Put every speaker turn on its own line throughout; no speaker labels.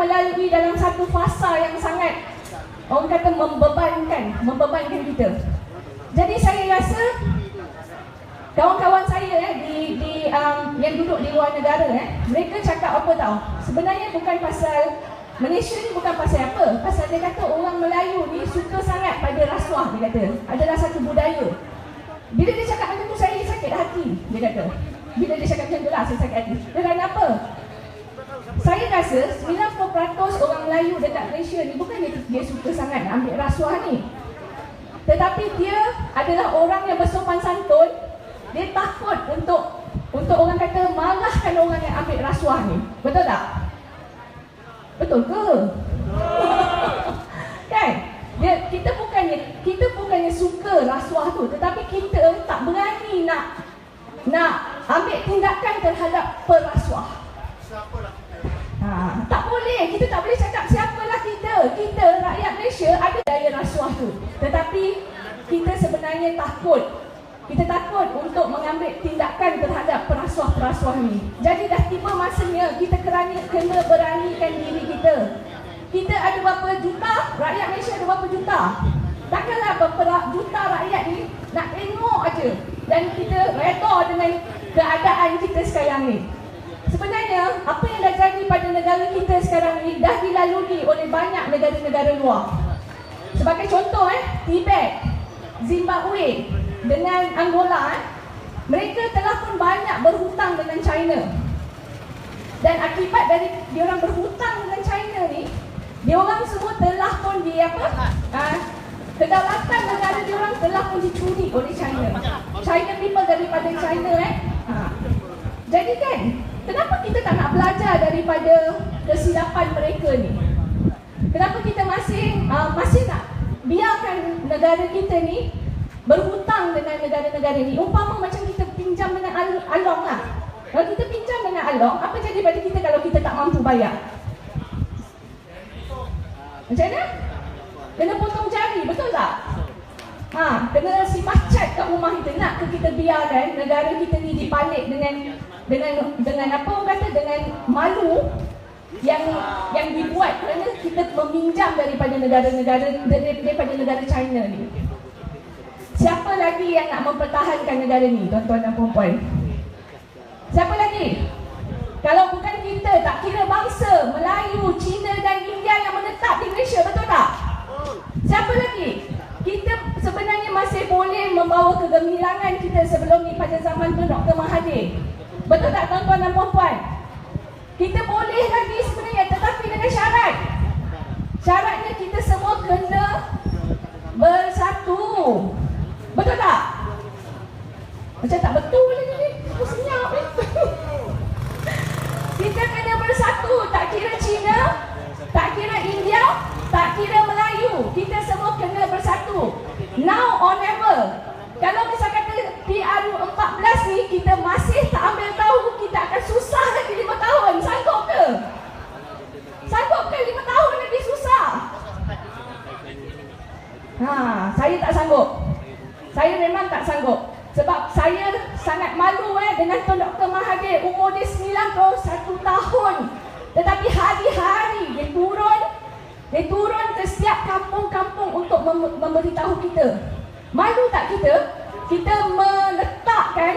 melalui dalam satu fasa yang sangat, orang kata, membebankan kita. Jadi saya rasa kawan-kawan saya yang duduk di luar negara, mereka cakap apa tahu? Sebenarnya bukan pasal Malaysia ni, bukan pasal apa. Pasal dia kata orang Melayu ni suka sangat pada rasuah, dia kata. Adalah satu budaya. Bila dia cakap macam tu, saya sakit hati, dia kata. Bila dia cakap macam tu lah, saya sakit hati. Dan apa? Saya rasa 90% orang Melayu dekat Malaysia ni bukan dia suka sangat ambil rasuah ni, tetapi dia adalah orang yang bersopan santun. Dia takut untuk orang kata marahkan orang yang ambil rasuah ni. Betul tak? Betul ke? Kan? Kita bukannya suka rasuah tu, tetapi kita tak berani nak ambil tindakan terhadap perasuah. Tak boleh, kita tak boleh cakap siapalah kita. Kita rakyat Malaysia ada daya rasuah tu, tetapi kita sebenarnya takut. Kita takut untuk mengambil tindakan terhadap perasuah-perasuah ni. Jadi dah tiba masanya kita kena beranikan diri kita. Kita ada berapa juta? Rakyat Malaysia ada berapa juta? Takkanlah berapa juta rakyat ni nak tengok aja dan kita redha dengan keadaan kita sekarang ni. Sebenarnya apa yang dah jadi pada negara kita sekarang ni dah dilalui oleh banyak negara-negara luar. Sebagai contoh, Tibet, Zimbabwe dengan Angola, mereka telah pun banyak berhutang dengan China. Dan akibat dari diorang berhutang dengan China ni, diorang semua telah pun kedaulatan negara diorang telah pun dicuri oleh China. China people daripada China. Jadi kan, kenapa kita tak nak belajar daripada kesilapan mereka ni? Kenapa kita masih nak biarkan negara kita ni berhutang dengan negara-negara ni? Umpama macam kita pinjam dengan Along lah. Kalau kita pinjam dengan Along, apa jadi pada kita kalau kita tak mampu bayar? Macam mana? Kena potong jari, betul tak? Kena simah cat kat rumah kita. Nak ke kita biarkan negara kita ni dipalik dengan apa orang kata, dengan malu yang dibuat kerana kita meminjam daripada negara China ni. Siapa lagi yang nak mempertahankan negara ni, tuan-tuan dan puan-puan? Siapa lagi? Kalau bukan kita, tak kira bangsa Melayu, Cina dan India yang menetap di Malaysia, betul tak? Siapa lagi? Kita sebenarnya masih boleh membawa kegemilangan kita sebelum ni pada zaman tu Dr. Mahathir. Betul tak, tuan-tuan dan puan-puan? Kita boleh lagi sebenarnya, tetapi dengan syarat. Syaratnya kita semua kena bersatu. Betul tak? Macam tak betul lagi ni. Aku senyap ni. Kita kena bersatu. Tak kira Cina, tak kira India, tak kira Melayu. Kita semua kena bersatu. Now or never. Kalau misal kata PRU 14 ni kita masih tak ambil tahu, kita akan susah lagi 5 tahun. Sanggup ke? Sanggup ke 5 tahun lagi susah? Saya tak sanggup. Saya memang tak sanggup. Sebab saya sangat malu dengan Tuan Dr. Mahathir. Umur dia 91 tahun. Tetapi hari-hari dia turun ke setiap kampung-kampung untuk memberitahu kita. Malu tak kita? Kita meletakkan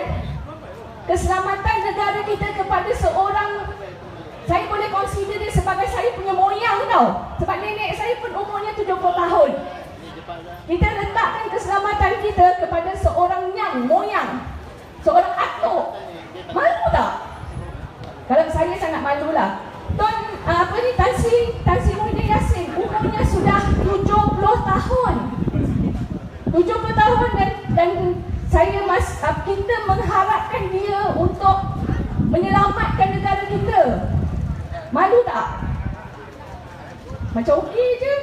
keselamatan negara kita kepada seorang, saya boleh consider dia sebagai saya punya moyang tau. Sebab nenek saya pun umurnya 70 tahun. Kita letakkan keselamatan kita kepada seorang moyang, seorang atuk. Malu tak? Kalau saya sangat malulah. Tan Sri Muhyiddin Yassin umurnya sudah 70 tahun. 70 tahun dan kita mengharapkan dia untuk menyelamatkan negara kita. Malu tak? Macam okey je.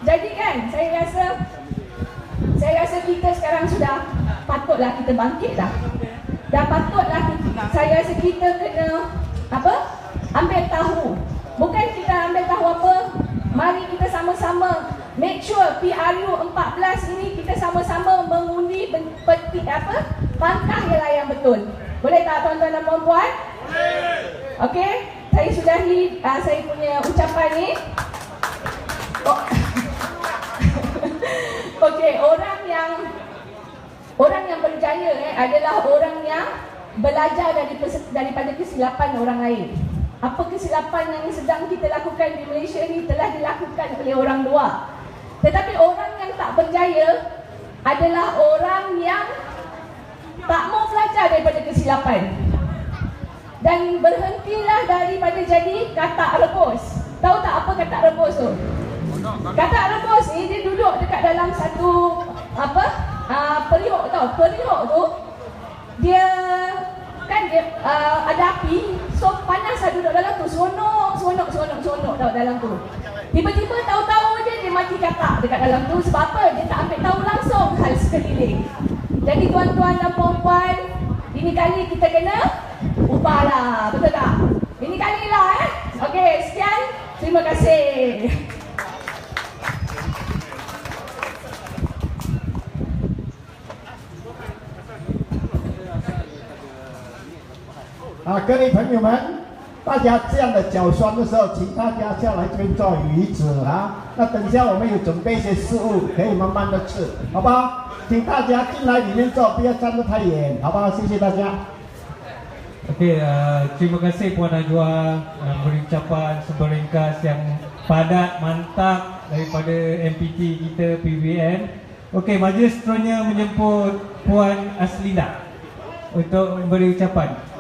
Jadi kan, saya rasa kita sekarang sudah patutlah kita bangkit dah. Dah patutlah saya rasa kita kena ambil tahu. Bukan kita ambil tahu apa, mari kita sama-sama make sure PRU 14 ini kita sama-sama mengundi langkah yang betul. Boleh tak, tuan-tuan dan puan-puan? Boleh. Okey. saya sudahi saya punya ucapan ni. Oh. Okey, orang yang berjaya adalah orang yang belajar daripada kesilapan orang lain. Apa kesilapan yang sedang kita lakukan di Malaysia ni telah dilakukan oleh orang luar. Tetapi orang yang tak berjaya adalah orang yang tak mau belajar daripada kesilapan dan berhentilah daripada jadi katak rebus. Tahu tak apa katak rebus tu? Katak rebus ni dia duduk dekat dalam satu periuk tau. Periuk tu dia kan dia ada api, so panas lah duduk dalam tu, seronok tau dalam tu. Tiba-tiba tahu-tahu je dia mati katak dekat dalam tu. Sebab apa? Dia tak ambil tahu langsung hal sekeliling. Jadi tuan-tuan dan puan-puan, ini kali kita kena ubahlah, betul tak? Ini kali lah Okey, sekian. Terima kasih.
各位朋友们，大家这样的脚酸的时候，请大家下来这边做鱼子啊。那等一下我们有准备一些食物，可以慢慢的吃，好不好？请大家进来里面坐，不要站得太远，好不好？谢谢大家。
Okey, terima kasih Puan Najwa beri ucapan seberingkas yang padat, mantap daripada MPT kita PVN. Okey, majlis seterusnya menjemput Puan Aslina untuk memberi ucapan.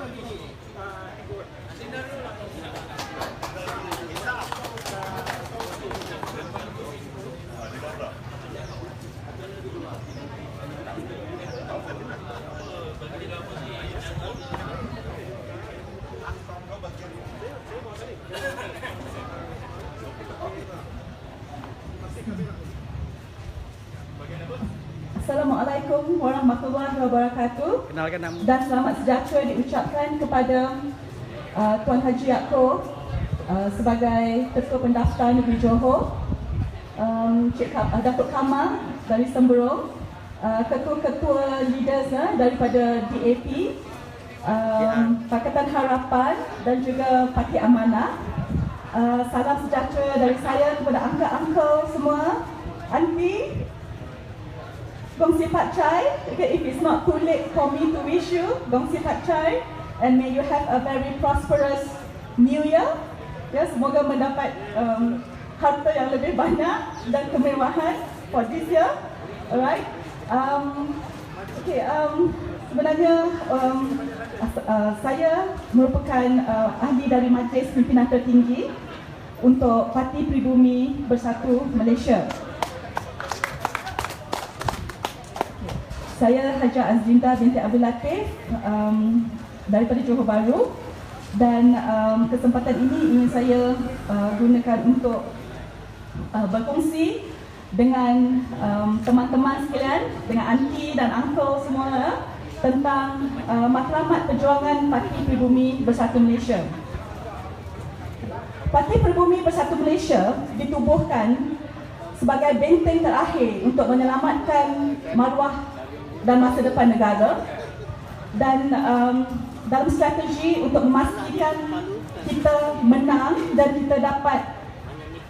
Assalamualaikum warahmatullahi wabarakatuh.
Kenalkan nama.
Dan selamat sejahtera diucapkan kepada Tuan Haji Yaakob sebagai Ketua Pendaftar Negeri Johor, Cik Datuk Kamal dari Semberong, ketua-ketua leaders daripada DAP, Pakatan Harapan dan juga Parti Amanah. Salam sejahtera dari saya kepada uncle-uncle semua, aunty. Gongsi Pat Chai, okay, if it's not too late for me to wish you Gongsi Pat Chai, and may you have a very prosperous new year. Ya, semoga mendapat harta yang lebih banyak dan kemewahan for this year. Alright. Okay, sebenarnya saya merupakan ahli dari Majlis Pimpinan Tertinggi untuk Parti Pribumi Bersatu Malaysia. Saya Haja Azlinda binti Abdul Latif daripada Johor Bahru, dan kesempatan ini ingin saya gunakan untuk berkongsi dengan teman-teman sekalian, dengan aunty dan uncle semua tentang matlamat perjuangan Parti Pribumi Bersatu Malaysia. Parti Pribumi Bersatu Malaysia ditubuhkan sebagai benteng terakhir untuk menyelamatkan maruah dan masa depan negara, dan dalam strategi untuk memastikan kita menang dan kita dapat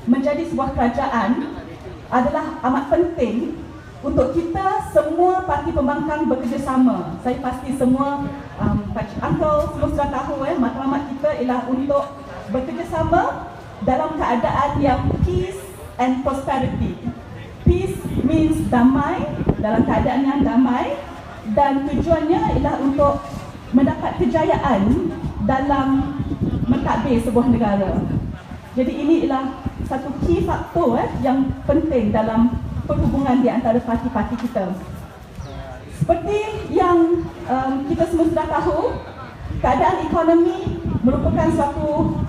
menjadi sebuah kerajaan adalah amat penting untuk kita semua parti pembangkang bekerjasama. Saya pasti semua uncle semua sudah tahu matlamat kita ialah untuk bekerjasama dalam keadaan yang peace and prosperity. Peace means damai, dalam keadaan yang damai, dan tujuannya ialah untuk mendapat kejayaan dalam mentadbir sebuah negara. Jadi ini ialah satu key faktor yang penting dalam perhubungan di antara parti-parti kita. Seperti yang kita semua sudah tahu, keadaan ekonomi merupakan suatu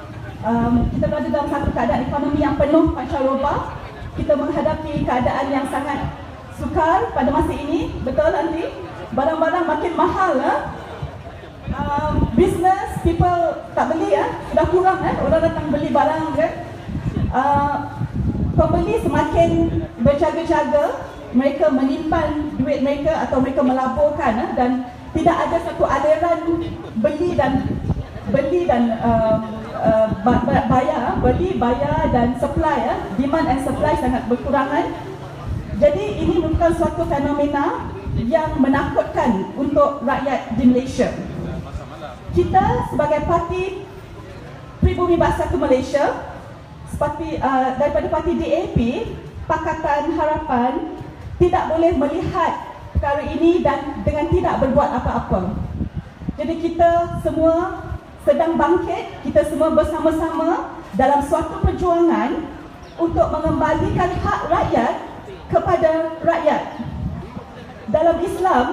kita berada dalam satu keadaan ekonomi yang penuh pancaroba. Kita menghadapi keadaan yang sangat sukar pada masa ini, betul nanti? Barang-barang makin mahal, business people tak beli, sudah kurang, orang datang beli barang, pembeli semakin berjaga-jaga, mereka menyimpan duit mereka atau mereka melaburkan, dan tidak ada satu aliran beli dan
beli, bayar dan supply ya. Demand and supply sangat berkurangan. Jadi ini merupakan suatu fenomena yang menakutkan untuk rakyat di Malaysia. Kita sebagai parti Pribumi Bersatu Malaysia, seperti daripada parti DAP, Pakatan Harapan, tidak boleh melihat perkara ini dan dengan tidak berbuat apa-apa. Jadi kita semua sedang bangkit, kita semua bersama-sama dalam suatu perjuangan untuk mengembalikan hak rakyat kepada rakyat. Dalam Islam,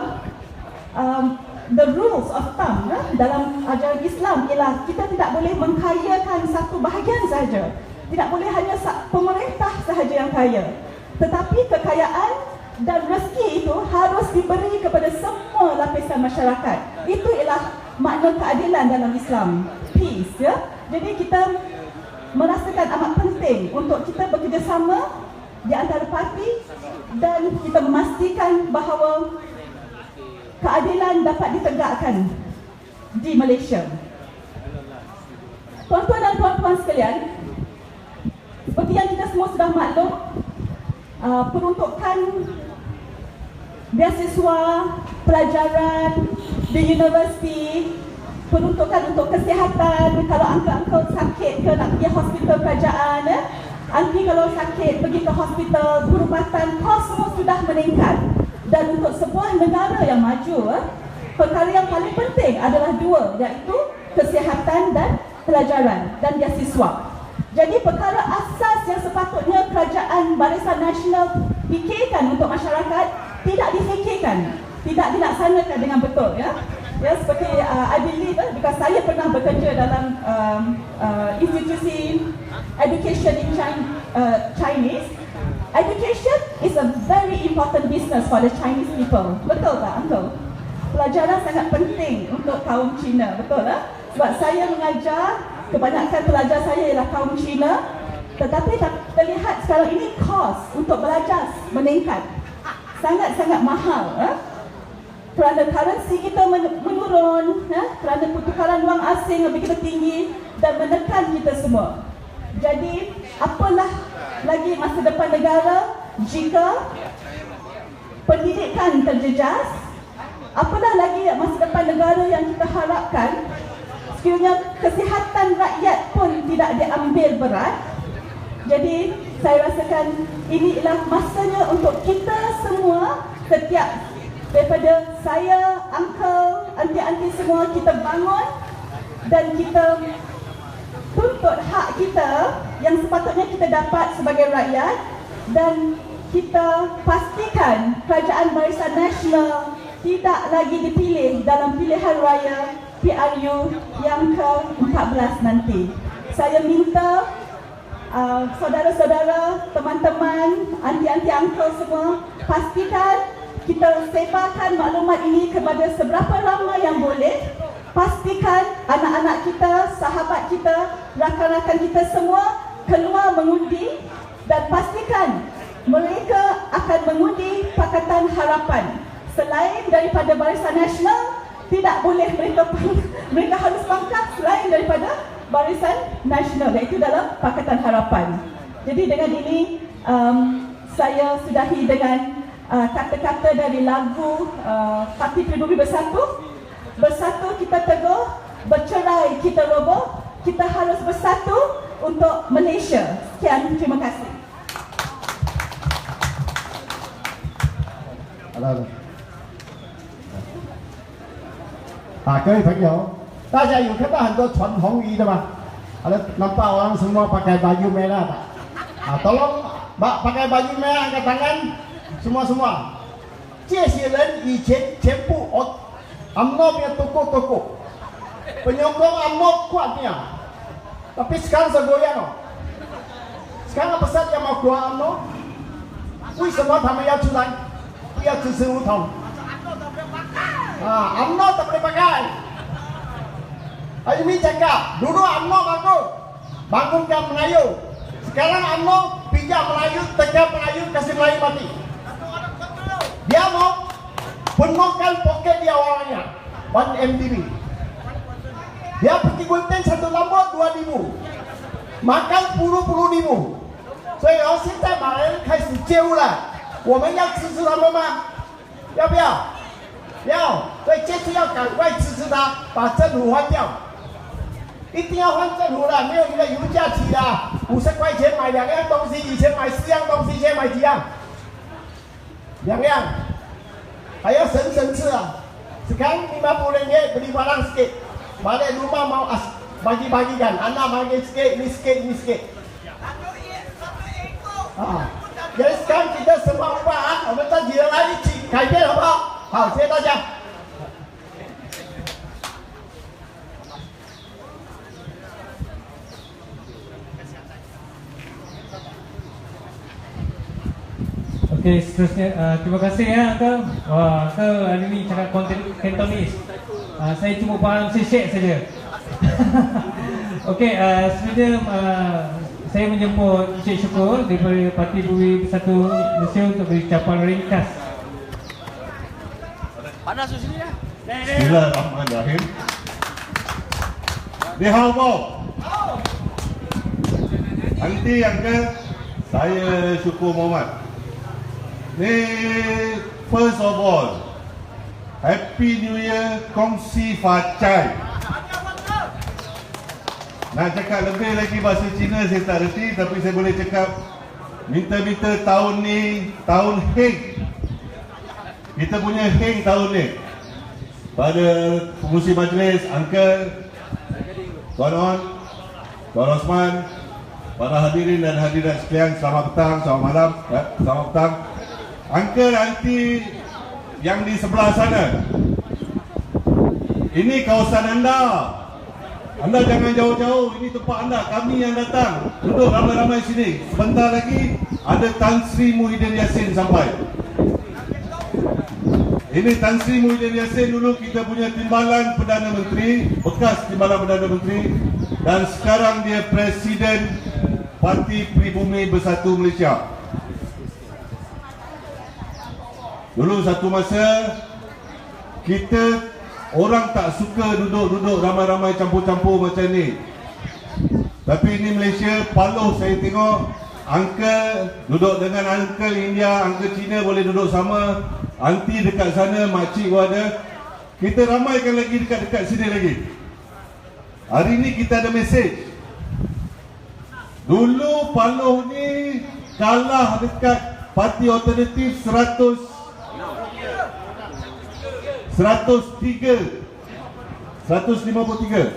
the rules of thumb dalam ajaran Islam ialah kita tidak boleh mengkayakan satu bahagian sahaja. Tidak boleh hanya pemerintah sahaja yang kaya. Tetapi kekayaan dan rezeki itu harus diberi kepada semua lapisan masyarakat. Itu ialah makna keadilan dalam Islam. Peace ya. Jadi kita merasakan amat penting untuk kita bekerjasama di antara parti dan kita memastikan bahawa keadilan dapat ditegakkan di Malaysia. Tuan-tuan dan puan-puan sekalian, seperti yang kita semua sudah maklum, peruntukan beasiswa pelajaran di universiti, peruntukan untuk kesihatan, kalau uncle-uncle sakit ke nak pergi hospital kerajaan, auntie kalau sakit pergi ke hospital perubatan, kos semua sudah meningkat. Dan untuk sebuah negara yang maju, perkara yang paling penting adalah dua, iaitu kesihatan dan pelajaran dan beasiswa. Jadi perkara asas yang sepatutnya kerajaan Barisan Nasional fikirkan untuk masyarakat tidak difikirkan, tidak dilaksanakan dengan betul ya. Ya, seperti I believe because saya pernah bekerja dalam institusi education in Chinese. Education is a very important business for the Chinese people. Betul tak, Uncle? Pelajaran sangat penting untuk kaum Cina, betul tak? Sebab saya mengajar, kebanyakan pelajar saya ialah kaum Cina. Tetapi terlihat sekarang ini kos untuk belajar meningkat. Sangat-sangat mahal. Kerana currency kita menurun, kerana pertukaran wang asing begitu tinggi dan menekan kita semua. Jadi, apalah lagi masa depan negara jika pendidikan terjejas? Apalah lagi masa depan negara yang kita harapkan sekiranya kesihatan rakyat pun tidak diambil berat? Jadi, saya rasakan ini ialah masanya untuk kita semua, setiap daripada saya, uncle, auntie-auntie semua, kita bangun dan kita tuntut hak kita yang sepatutnya kita dapat sebagai rakyat, dan kita pastikan kerajaan Barisan Nasional tidak lagi dipilih dalam pilihan raya PRU yang ke-14 nanti. Saya minta saudara-saudara, teman-teman, auntie-auntie, uncle semua, pastikan kita sebarkan maklumat ini kepada seberapa ramai yang boleh. Pastikan anak-anak kita, sahabat kita, rakan-rakan kita semua keluar mengundi, dan pastikan mereka akan mengundi Pakatan Harapan. Selain daripada Barisan Nasional, tidak boleh mereka harus pangkal selain daripada Barisan Nasional, iaitu dalam Pakatan Harapan. Jadi dengan ini saya sudahi dengan kata-kata dari lagu Parti Pribumi Bersatu. Bersatu kita teguh, bercerai kita roboh. Kita harus bersatu untuk Malaysia. Sekian, terima kasih.
各位朋友，大家有看到很多穿红衣的吗？nampak orang semua pakai baju merah tak? Tolong pakai baju merah, angkat tangan semua. 这些人以前全部UMNO punya tokoh-tokoh, penyokong UMNO kuatnya. Tapi sekarang segoyang. Sekarang apa saja yang mau keluar UMNO? 为什么他们要出来？不要支持吴统。UMNO tak boleh pakai. Ini cakap, dulu UMNO bagus, bangunkan Melayu. Sekarang UMNO pijak Melayu, tegak Melayu, kasih Melayu mati. Dia mau penuhkan poket dia orangnya 1 MDB. Dia pergi gunting satu lambat 2,000， makan 10,000。所以现在马来人开始觉悟了，我们要支持他们吗？要不要？要。所以这次要赶快支持他，把政府换掉，一定要换政府了。没有一个油价起了50块钱买2样东西，以前买4样东西，现在买几样？2样，还要省吃啊。Sekarang RM50 beli barang sikit. Balik rumah mau bagi-bagikan. Anak bagi sikit, ini sikit, ini sikit. Jadi sekarang kita semua ubah, 我们这几人来一起改变，好不好？好，谢谢大家。
Okey, seterusnya terima kasih ya Uncle. Wah, Uncle hari ni cakap Cantonese. Saya cuma faham sishek saja. Okey, sebenarnya saya menjemput Encik Syukur daripada Parti Bumi Bersatu Malaysia untuk beri ucapan ringkas.
Panas di sini ya.
Bismillahirrahmanirrahim. Ni hao mo. Nanti yang ke saya Syukur Muhammad. Ni first of all, Happy New Year, kongsi facai. Nak cakap lebih lagi bahasa Cina saya tak reti, tapi saya boleh cakap minta-minta tahun ni tahun heng. Kita punya heng tahun ni. Pada pengurusi majlis, Uncle, Tuan On, Tuan Osman, para hadirin dan hadirat sekalian, selamat petang, selamat malam, selamat petang. Uncle, aunty yang di sebelah sana, ini kawasan anda. Anda jangan jauh-jauh, ini tempat anda, kami yang datang. Duduk ramai-ramai sini. Sebentar lagi ada Tan Sri Muhyiddin Yassin sampai. Ini Tan Sri Muhyiddin Yassin dulu kita punya timbalan Perdana Menteri, bekas timbalan Perdana Menteri, dan sekarang dia Presiden Parti Pribumi Bersatu Malaysia. Dulu satu masa kita orang tak suka duduk-duduk ramai-ramai campur-campur macam ni. Tapi ini Malaysia, Paloh saya tengok Uncle duduk dengan Uncle India, Uncle Cina boleh duduk sama, aunty dekat sana, makcik pun ada. Kita ramaikan lagi dekat-dekat sini lagi. Hari ni kita ada mesej. Dulu Paloh ni kalah dekat Parti Alternatif 103. 153.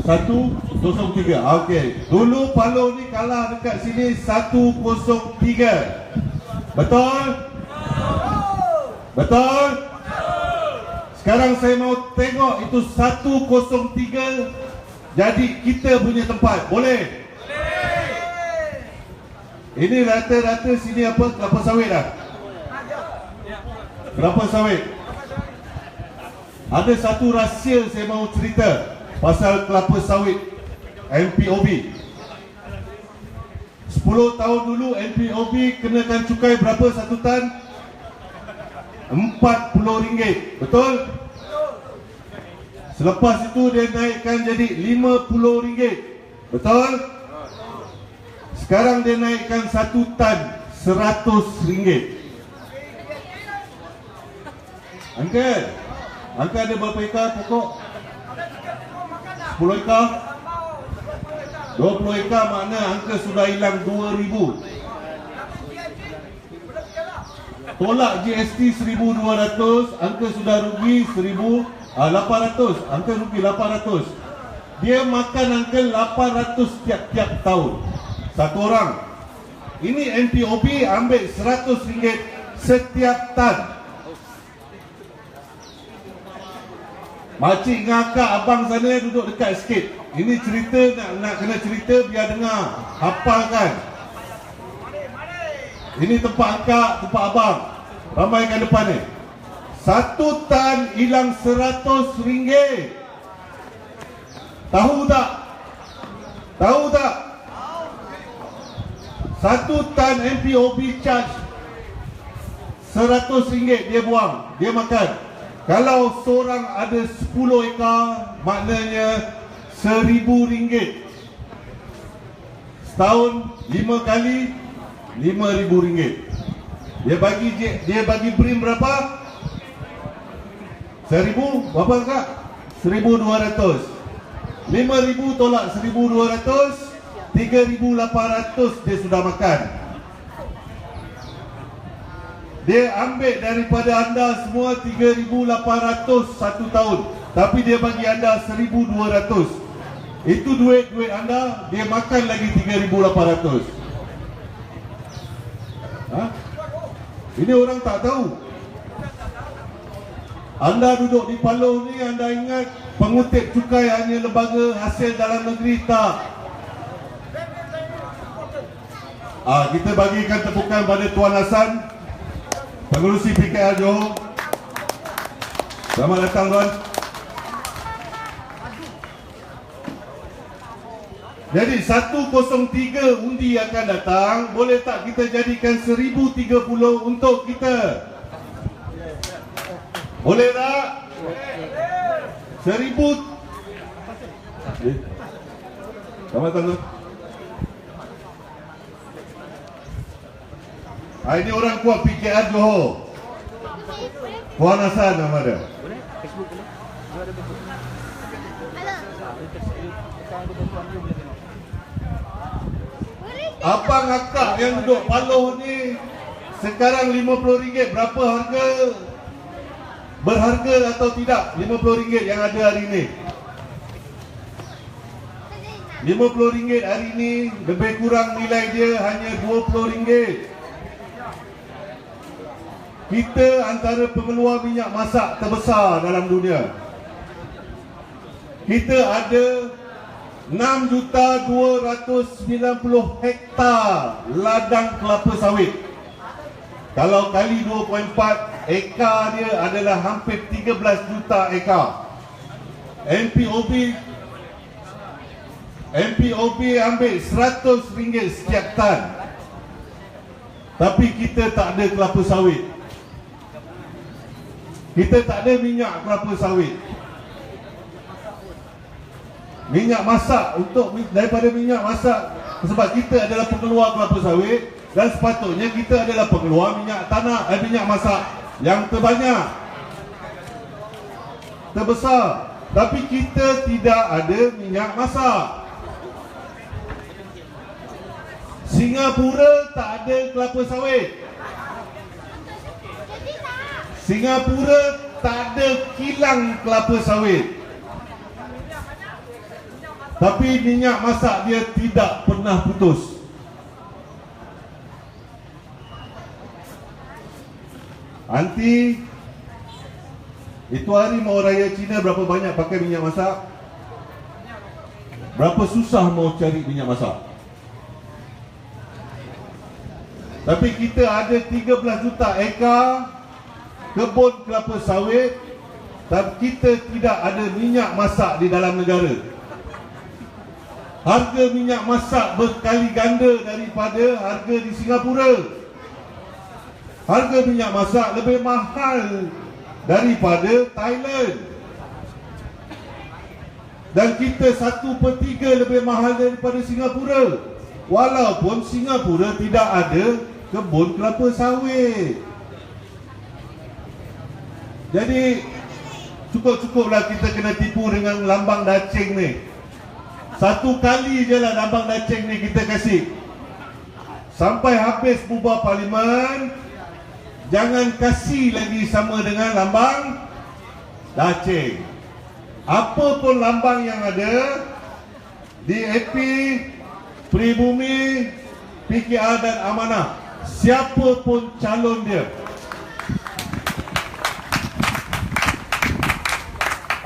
103. Okey. Dulu Paloh ni kalah dekat sini 103. Betul? Betul? Sekarang saya mau tengok itu 103 jadi kita punya tempat. Boleh? Ini rata-rata sini apa? Kelapa sawit dah. Kelapa sawit. Ada satu rahsia saya mahu cerita pasal kelapa sawit MPOB. 10 tahun dulu MPOB kenakan cukai berapa satu tan? RM40. Betul? Selepas itu dia naikkan jadi RM50. Betul? Sekarang dia naikkan satu tan RM100. Uncle ada berapa ekar pokok? 10 ekar? 20 ekar makna Uncle sudah hilang 2,000. Tolak GST 1,200, Uncle sudah rugi 1,800. Uncle rugi 800. Dia makan Uncle 800 tiap-tiap tahun. Satu orang. Ini NPOB ambil RM100 setiap tan. Makcik ngakak abang sana duduk dekat sikit. Ini cerita nak kena cerita biar dengar, hafalkan. Ini tempat akak, tempat abang. Ramaikan depan ni. Satu tan hilang RM100. Tahu tak? Tahu tak? Satu tan MPOB charge RM100 dia buang, dia makan. Kalau seorang ada 10 ekar, maknanya RM1,000. Setahun 5 kali RM5,000. Dia bagi prim berapa? 1,000 berapa kak? 1,200. 5,000 tolak 1,200, 3,800 dia sudah makan. Dia ambil daripada anda semua 3,800 satu tahun, tapi dia bagi anda 1,200. Itu duit anda, dia makan lagi 3,800. Ini orang tak tahu. Anda duduk di Paloh ni, anda ingat pengutip cukai hanya lembaga hasil dalam negeri? Tak. Kita bagikan tepukan pada Tuan Hassan, Pengerusi PKR Johor. Selamat datang tuan. Jadi 103 undi akan datang. Boleh tak kita jadikan 1,030 untuk kita? Boleh tak? 1,000. Selamat datang tuan. Ini orang kuat PKR Johor. Puan Hassan nama dia. Abang akak yang duduk Paloh ni sekarang RM50. Berapa harga? Berharga atau tidak RM50 yang ada hari ni? RM50 hari ni, lebih kurang nilai dia hanya RM20. Kita antara pengeluar minyak masak terbesar dalam dunia. Kita ada 6,290 hektar ladang kelapa sawit. Kalau kali 2.4, ekar dia adalah hampir 13 juta ekar. MPOB ambil RM100 setiap tan. Tapi kita tak ada kelapa sawit. Kita tak ada minyak kelapa sawit. Minyak masak, daripada minyak masak, sebab kita adalah pengeluar kelapa sawit, dan sepatutnya kita adalah pengeluar minyak tanah, minyak masak yang terbanyak, terbesar. Tapi kita tidak ada minyak masak. Singapura tak ada kelapa sawit. Singapura tak ada kilang kelapa sawit. Tapi minyak masak dia tidak pernah putus. Nanti itu hari mau raya Cina, berapa banyak pakai minyak masak? Berapa susah mau cari minyak masak? Tapi kita ada 13 juta ekar kebun kelapa sawit, tapi kita tidak ada minyak masak di dalam negara. Harga minyak masak berkali ganda daripada harga di Singapura. Harga minyak masak lebih mahal daripada Thailand. Dan kita 1/3 lebih mahal daripada Singapura. Walaupun Singapura tidak ada kebun kelapa sawit. Jadi cukup-cukuplah kita kena tipu dengan lambang dacing ni. Satu kali je lah lambang dacing ni kita kasih. Sampai habis bubar parlimen, jangan kasih lagi sama dengan lambang dacing. Apa pun lambang yang ada, DAP, Pribumi, PKR dan Amanah, siapa pun calon dia,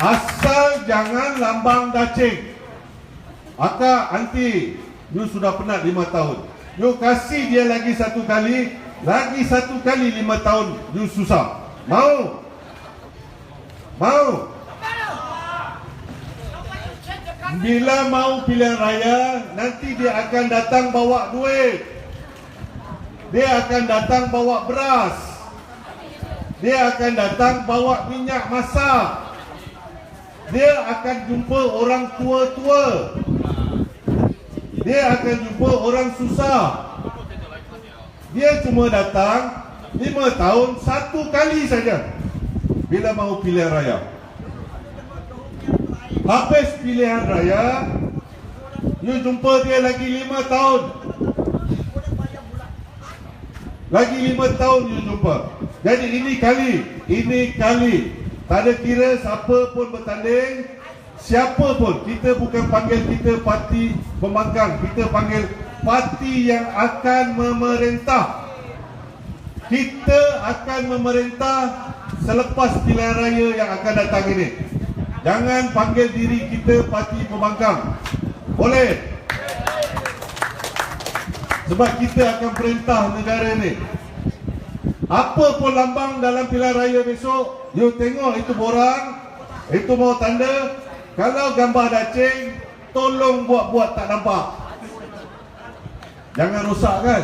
asal jangan lambang dacing. Akak, aunty, you sudah penat 5 tahun. You kasih dia lagi satu kali 5 tahun, you susah. Mau? Mau? Bila mau pilihan raya, nanti dia akan datang bawa duit. Dia akan datang bawa beras. Dia akan datang bawa minyak masak. Dia akan jumpa orang tua-tua. Dia akan jumpa orang susah. Dia cuma datang 5 tahun 1 kali saja bila mau pilihan raya. Habis pilihan raya, you jumpa dia lagi 5 tahun. Lagi 5 tahun you jumpa. Jadi ini kali. Tak ada kira siapa pun bertanding, siapa pun. Kita bukan panggil kita parti pembangkang, kita panggil parti yang akan memerintah. Kita akan memerintah selepas pilihan raya yang akan datang ini. Jangan panggil diri kita parti pembangkang. Boleh? Sebab kita akan perintah negara ini. Apa pun lambang dalam pilihan raya besok, you tengok itu borang, itu mau tanda. Kalau gambar dacing, tolong buat-buat tak nampak. Jangan rosak kan?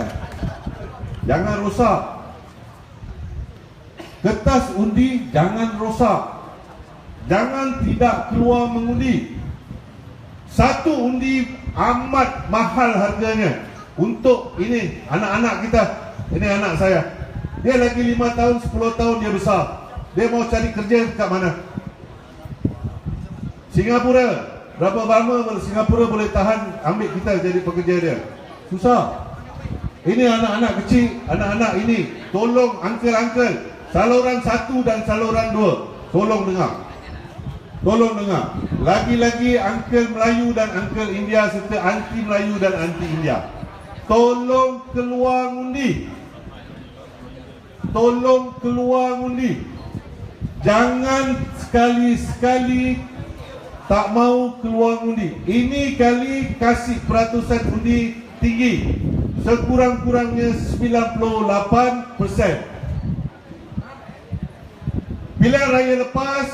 Jangan rosak. Kertas undi jangan rosak. Jangan tidak keluar mengundi. Satu undi amat mahal harganya. Untuk ini anak-anak kita. Ini anak saya. Dia lagi 5 tahun, 10 tahun dia besar. Dia mau cari kerja kat mana? Singapura. Berapa lama Singapura boleh tahan ambil kita jadi pekerja dia? Susah. Ini anak-anak kecil, anak-anak ini. Tolong uncle-uncle, saluran 1 dan saluran 2, tolong dengar. Tolong dengar. Lagi-lagi uncle Melayu dan uncle India serta anti Melayu dan anti India, tolong keluar undi. Tolong keluar undi. Jangan sekali-sekali tak mau keluar undi. Ini kali kasih peratusan undi tinggi, sekurang-kurangnya 98%. Pilihan raya lepas,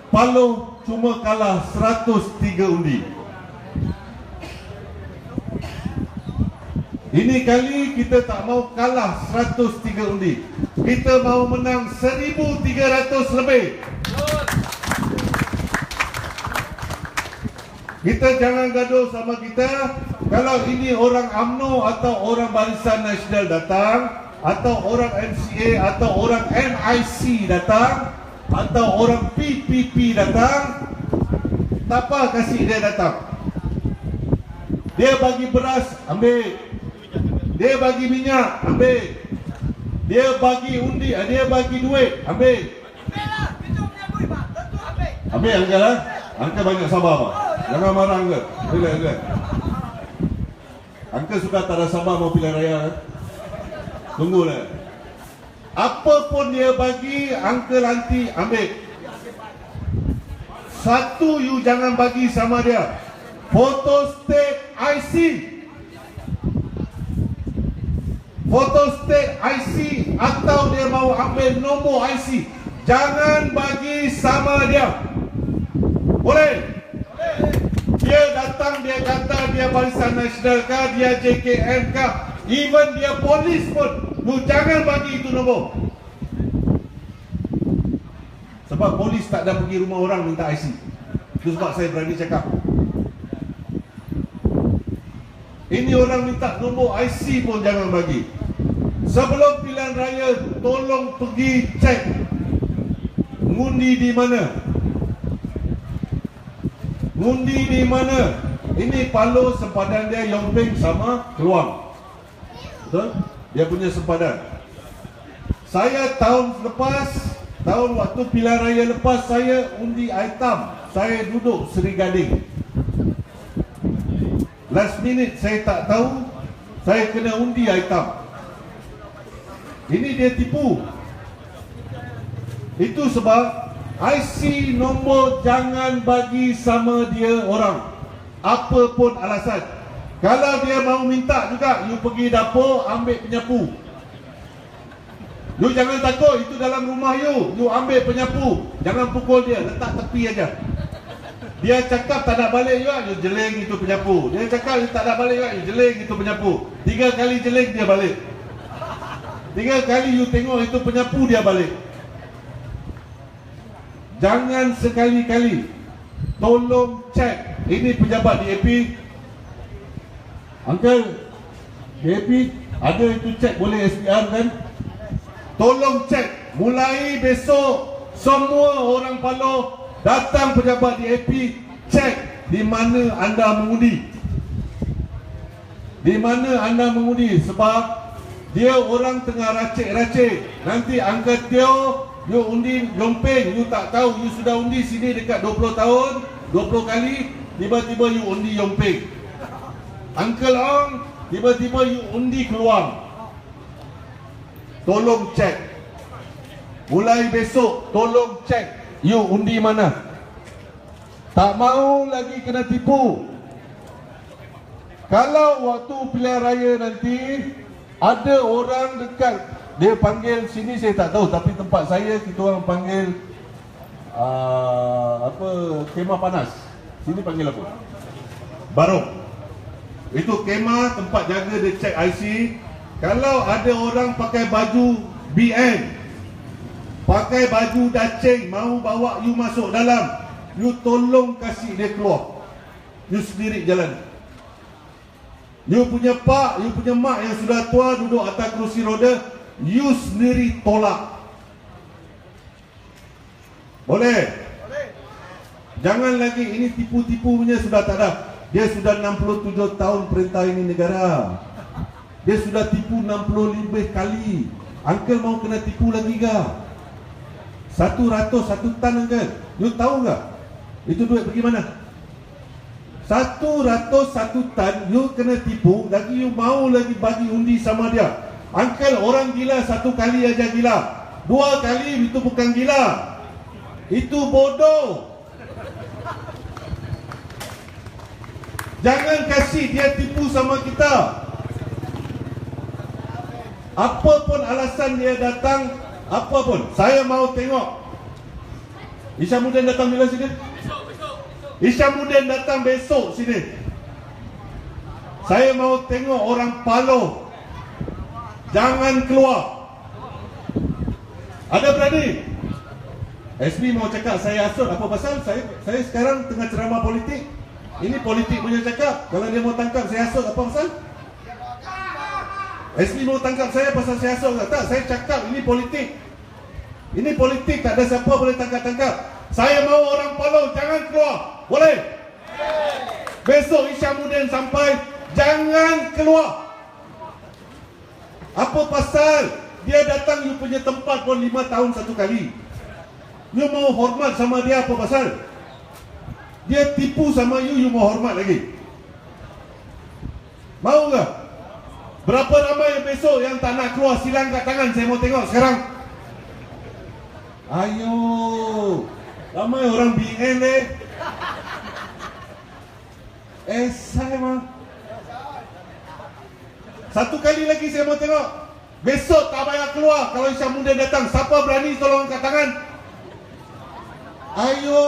Paloh cuma kalah 103 undi. Ini kali kita tak mau kalah 103 undi. Kita mau menang 1,300 lebih. Kita jangan gaduh sama kita. Kalau ini orang UMNO atau orang Barisan Nasional datang, atau orang MCA atau orang MIC datang, atau orang PPP datang, tak apa, kasih dia datang. Dia bagi beras, ambil. Dia bagi minyak, ambil. Dia bagi undi, dia bagi duit, ambil. Ambil Angga lah. Angga banyak sabar pak. Jangan marah Angga. Relax, relax. Angga suka tak ada sabar mau pilihan raya kan? Tunggulah. Apa pun dia bagi, Angga nanti ambil. Satu you jangan bagi sama dia, foto state IC. Foto state IC atau dia mau ambil nombor IC, jangan bagi sama dia. Boleh? Dia datang, dia kata dia Barisan Nasional kah, dia JKM kah, even dia polis pun, lu jangan bagi itu nombor. Sebab polis tak ada pergi rumah orang minta IC. Itu sebab saya berani cakap. Ini orang minta nombor IC pun jangan bagi. Sebelum pilihan raya, tolong pergi cek ngundi di mana. Ngundi di mana. Ini Paloh sempadan dia Yongping sama Keluang. Betul? Dia punya sempadan. Saya tahun lepas, tahun waktu pilihan raya lepas, saya undi hitam. Saya duduk Seri Gading. Last minute saya tak tahu, saya kena undi hitam. Ini dia tipu. Itu sebab IC nombor jangan bagi sama dia orang, apa pun alasan. Kalau dia mau minta juga, you pergi dapur ambil penyapu. You jangan takut, itu dalam rumah you ambil penyapu. Jangan pukul dia, letak tepi aja. Dia cakap tak nak balik juga, you jeling itu penyapu. Dia cakap tak nak balik juga, you jeling itu penyapu. 3 kali jeling dia balik. 3 kali you tengok itu penyapu dia balik. jangan sekali-kali tolong cek. Ini pejabat DAP. Uncle, DAP ada itu cek boleh SPR kan? Tolong cek. Mulai besok semua orang Paloh datang pejabat DAP, cek di mana anda mengundi. Di mana anda mengundi. Sebab dia orang tengah racik-racik. Nanti angkat dia, you undi Yompeng, you tak tahu, you sudah undi sini dekat 20 tahun, 20 kali, tiba-tiba you undi Yompeng. Uncle Ong, tiba-tiba you undi Keluang. Tolong cek. Mulai besok, tolong cek you undi mana. Tak mau lagi kena tipu. Kalau waktu pilihan raya nanti ada orang dekat, dia panggil sini saya tak tahu, tapi tempat saya kita orang panggil kemah panas. Sini panggil apa? Barong. Itu kemah tempat jaga dia cek IC. Kalau ada orang pakai baju BN, pakai baju dacing, mau bawa you masuk dalam, you tolong kasih dia keluar. You sendiri jalan. You punya pak, you punya mak yang sudah tua duduk atas kerusi roda, you sendiri tolak. Boleh? Jangan lagi, ini tipu-tipu punya sudah tak ada. Dia sudah 67 tahun perintah ini negara. Dia sudah tipu 60 lebih kali. Uncle mau kena tipu lagi ke? 100 1 tan Uncle. You tahu tak? Itu duit pergi mana? 100 1 tan you kena tipu, lagi you mau lagi bagi undi sama dia. Uncle, orang gila satu kali aja gila, 2 kali itu bukan gila, itu bodoh. Jangan kasih dia tipu sama kita. Apapun alasan dia datang, apapun, saya mau tengok. Isyamuddin datang bila sini? Isyamuddin datang besok sini. Saya mau tengok orang Paloh. Jangan keluar. Ada berani? SB mau cakap saya asal, apa pasal? Saya sekarang tengah ceramah politik. Ini politik punya cakap. Kalau dia mau tangkap saya asal, apa pasal? SB mau tangkap saya pasal saya asal. Tak, saya cakap ini politik. Ini politik, tak ada siapa boleh tangkap-tangkap. Saya mau orang Paloh jangan keluar. Boleh? Besok Isyamuddin sampai, jangan keluar. Apa pasal? Dia datang you punya tempat pun 5 tahun 1 kali. You mau hormat sama dia, apa pasal? Dia tipu sama you mau hormat lagi. Mau ke? Berapa ramai besok yang tak nak keluar, silang kat tangan, saya mau tengok sekarang. Ayo, ramai orang BN deh. Saya mah 1 kali lagi saya mau tengok. Besok tak payah keluar. Kalau Isyamuddin datang, siapa berani tolong angkat tangan? Ayo.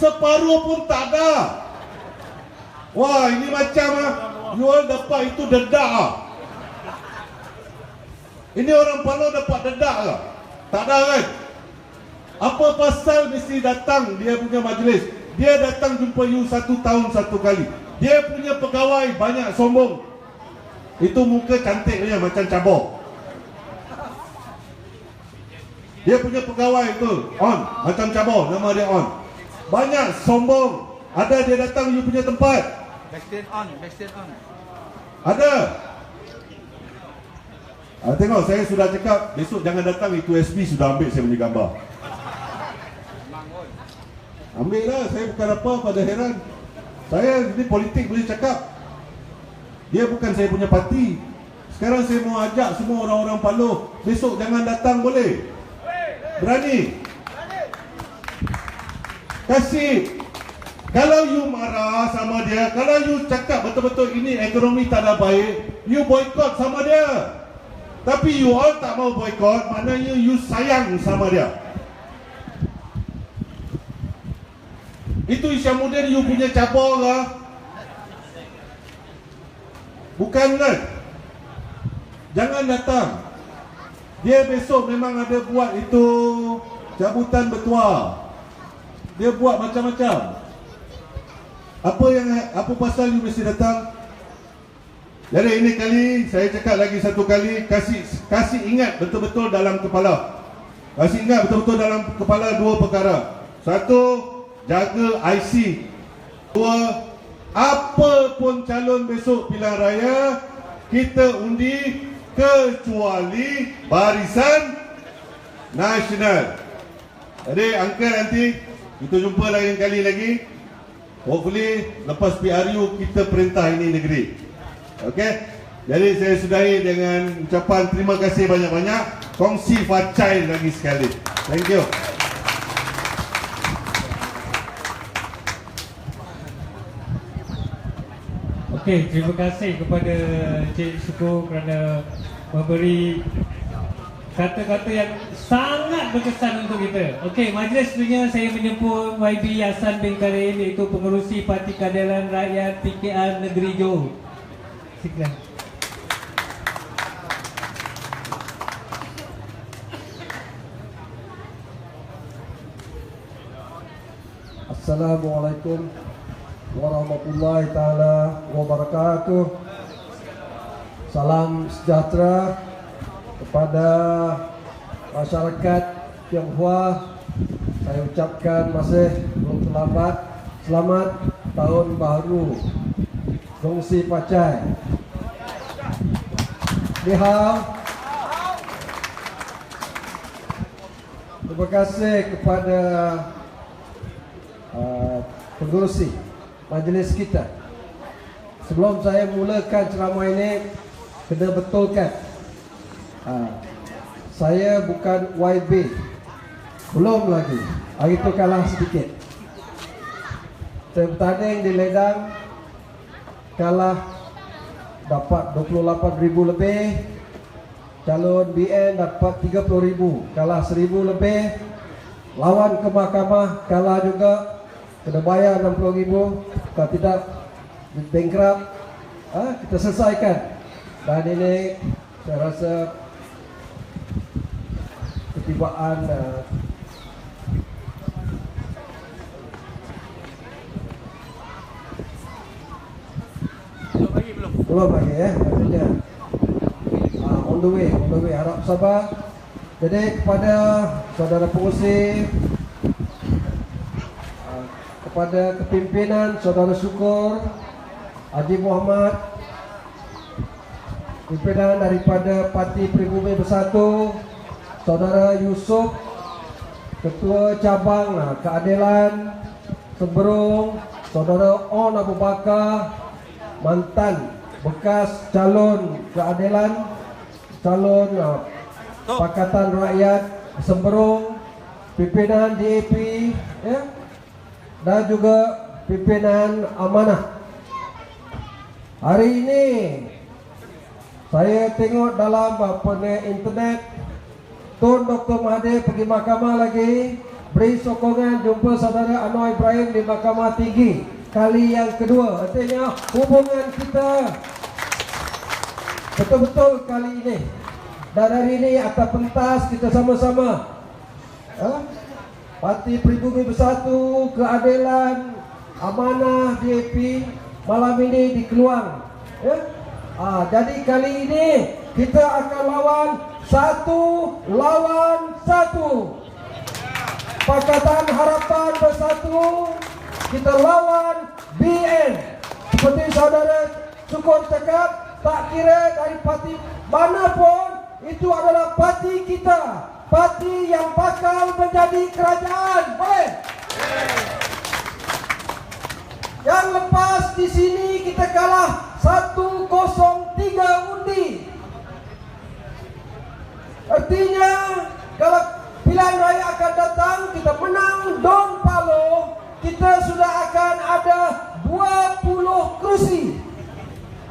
Separuh pun tak ada. Wah, ini macam jual dapat itu dedak ah. Ini orang Paloh dapat dedak lah. Tak ada kan? Apa pasal mesti datang dia punya majlis? Dia datang jumpa you 1 tahun 1 kali. Dia punya pegawai banyak sombong. Itu muka cantiknya macam cabok. Dia punya pegawai itu on macam cabok, nama dia on. Banyak sombong. Ada dia datang you punya tempat.
Backstage on.
Ada. Tengok, saya sudah cakap besok jangan datang, itu SB sudah ambil saya punya gambar. Ambil lah, saya bukan apa, pada heran. Saya ini politik boleh cakap. Dia bukan saya punya parti. Sekarang saya mau ajak semua orang-orang Paloh, besok jangan datang boleh? Berani? Kasih. Kalau you marah sama dia, kalau you cakap betul-betul ini ekonomi tak ada baik, you boycott sama dia. Tapi you all tak mau boycott, maknanya you sayang sama dia. Itu Isyamuddin you punya cabur lah. Bukan kan? Jangan datang. Dia besok memang ada buat itu cabutan bertuah. Dia buat macam-macam. Apa pasal you mesti datang? Jadi ini kali saya cakap lagi satu kali, kasih ingat betul-betul dalam kepala. Kasih ingat betul-betul dalam kepala dua perkara. Satu, jaga IC. Dua, apa pun calon besok pilihan raya, kita undi kecuali Barisan Nasional. Jadi Uncle nanti kita jumpa lain kali lagi. Hopefully lepas PRU kita perintah ini negeri. Okey. Jadi saya sudahi dengan ucapan terima kasih banyak-banyak. Kongsi facai lagi sekali. Thank you.
Okey, terima kasih kepada Cik Suku kerana memberi kata-kata yang sangat berkesan untuk kita. Okey, majlis seterusnya saya menyempur YB Hasan bin Karim, iaitu pengerusi Parti Keadilan Rakyat PKR Negeri Johor. Silakan.
Assalamualaikum warahmatullahi taala wabarakatuh. Salam sejahtera kepada masyarakat Tionghoa. Saya ucapkan masih belum terlambat. Selamat Tahun Baru Kongsi Pacai. Ni hao. Terima kasih kepada pengerusi majlis kita. Sebelum saya mulakan ceramah ini, kena betulkan, saya bukan YB. Belum lagi. Hari itu kalah sedikit. Saya bertanding di Ledang, kalah dapat 28,000 lebih. Calon BN dapat 30,000, kalah 1,000 lebih. Lawan ke mahkamah, kalah juga, kena bayar 60,000. Kalau tidak, bankrupt. Kita selesaikan. Dan ini saya rasa ketibaan belum lagi ya, maksudnya on the way, harap sabar. Jadi kepada saudara pengurusi, kepada kepimpinan saudara Syukur, Haji Muhammad, pimpinan daripada Parti Pribumi Bersatu, saudara Yusuf, Ketua Cabang Keadilan Semberung, saudara On Abu Bakar, mantan bekas calon keadilan, calon Pakatan Rakyat Semberung, pimpinan DAP, ya, dan juga pimpinan amanah. Hari ini saya tengok dalam internet, Tun Dr. Mahathir pergi mahkamah lagi, beri sokongan jumpa saudara Anwar Ibrahim di Mahkamah Tinggi kali yang kedua. Artinya hubungan kita betul-betul kali ini. Dan hari ini atas pentas kita sama-sama Parti Pribumi Bersatu, Keadilan, Amanah, DAP malam ini di Keluang, ya? Jadi kali ini kita akan lawan satu. Pakatan Harapan Bersatu, kita lawan BN. Seperti saudara Syukur cakap, tak kira dari parti manapun, itu adalah parti kita, parti yang bakal menjadi kerajaan. Boleh? Yang lepas di sini kita kalah 103 undi. Artinya kalau pilihan raya akan datang, kita menang Don Palo, kita sudah akan ada 20 kursi.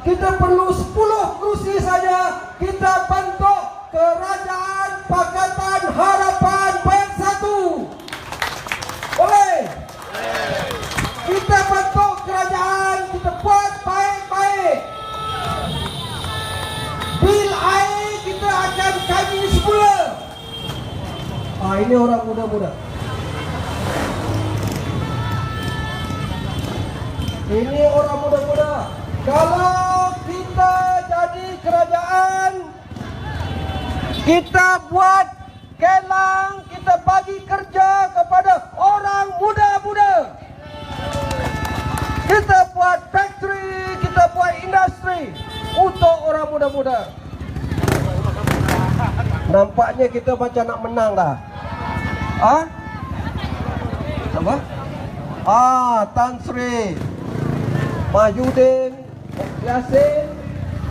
Kita perlu 10 kursi saja, kita bentuk kerajaan Pakatan Harapan Bersatu. Boleh? Kita bentuk kerajaan, kita buat baik-baik. Bil air kita akan kaji semula. Ini orang muda-muda. Ini orang muda-muda. Kalau kita jadi kerajaan, kita buat kelang, kita bagi kerja kepada orang muda-muda. Kita buat factory, kita buat industri untuk orang muda-muda. Nampaknya kita macam nak menang dah. Apa? Tan Sri Mahyudin Yassin,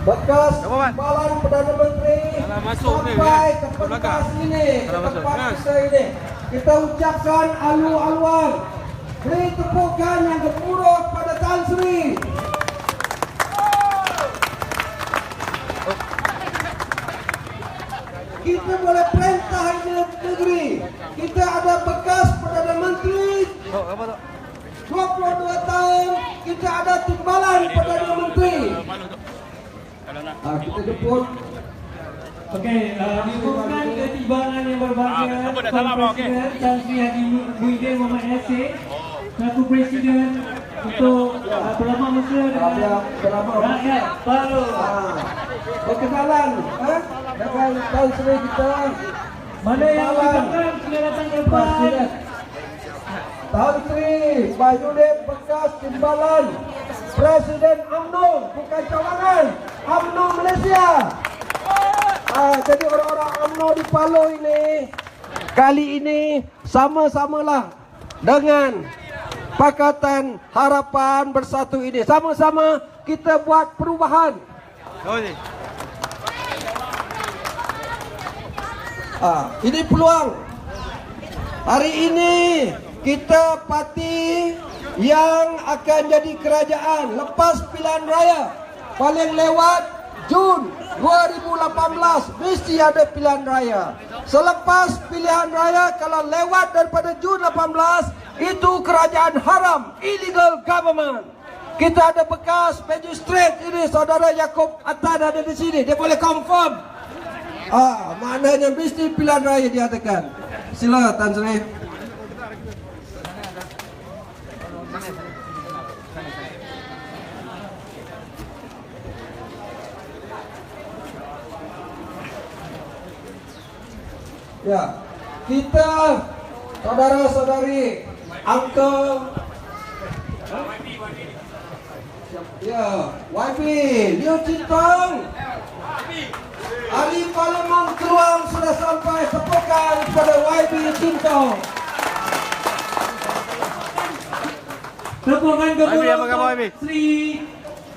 bekas Timbalan Perdana Menteri, sampai ke pentas ini, ke tempat kita ini. Kita ucapkan alu-aluan, beri tepukan yang gemuruh pada Tan Sri. Kita boleh perintah negeri. Kita ada bekas Perdana Menteri 22 tahun. Kita ada Timbalan Perdana Menteri. Kita jemput.
Okey, diumumkan ketimbangan yang berbahagia Presiden Tan Sri Haji Muhyiddin Mohamed Yassin selaku Presiden untuk beramah mesra dengan rakyat Palu.
Berkenalan dengan Tan Sri kita.
Mana yang mengucapkan sila datang ke depan.
Tan Sri Mahyudin bekas Timbalan, Presiden UMNO, bukan cawangan, UMNO Malaysia. Jadi orang-orang UMNO di Palu ini kali ini sama-samalah dengan Pakatan Harapan Bersatu ini. Sama-sama kita buat perubahan. Ini peluang. Hari ini kita parti yang akan jadi kerajaan lepas pilihan raya. Paling lewat Jun 2018 mesti ada pilihan raya. Selepas pilihan raya, kalau lewat daripada Jun 18, itu kerajaan haram, illegal government. Kita ada bekas magistrate ini, saudara Yaakob Atan ada di sini, dia boleh confirm. Maknanya mesti pilihan raya diadakan. Sila Tan Sri. Ya, kita saudara-saudari, uncle, ya, YB, Liu Cintong, ahli Parlimen Keruang sudah sampai, tepukan kepada YB Cintong.
Tepukan kepada Sri.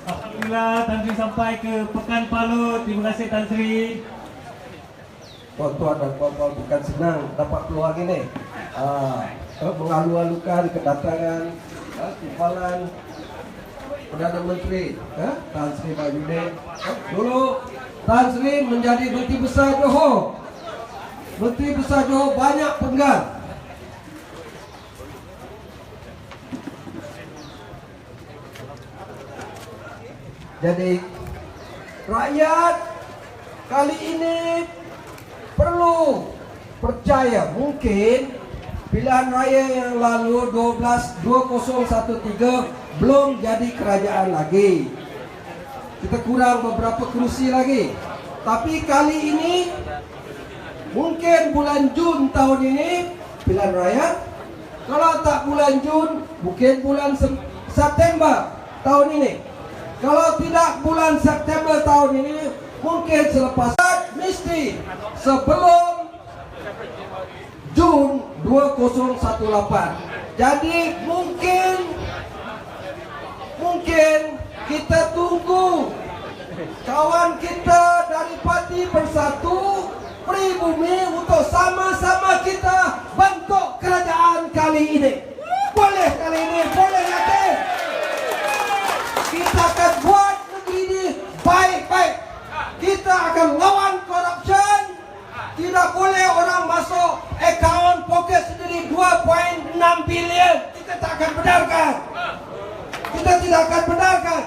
Alhamdulillah Tan Sri sampai ke Pekan Palu. Terima kasih Tan Sri.
Tuan-tuan dan puan-puan, bukan senang dapat peluang ini. Mengalu-alukan kedatangan Timbalan Perdana Menteri Tan Sri Mahyudin. Dulu Tan Sri menjadi Menteri Besar Johor. Menteri Besar Johor banyak penggal. Jadi rakyat kali ini perlu percaya. Mungkin pilihan raya yang lalu 2013 belum jadi kerajaan lagi. Kita kurang beberapa kerusi lagi. Tapi kali ini mungkin bulan Jun tahun ini pilihan raya. Kalau tak bulan Jun, mungkin bulan September tahun ini. Kalau tidak bulan September tahun ini, mungkin selepas mesti sebelum Jun 2018. Jadi mungkin kita tunggu kawan kita dari Parti Bersatu Pribumi untuk sama-sama kita bentuk kerajaan kali ini. Boleh kali ini, boleh yakin. Kita akan buat negeri ini baik-baik. Kita akan lawan corruption. Tidak boleh orang masuk akaun poket sendiri 2.6 bilion. Kita tak akan benarkan. Kita tidak akan benarkan.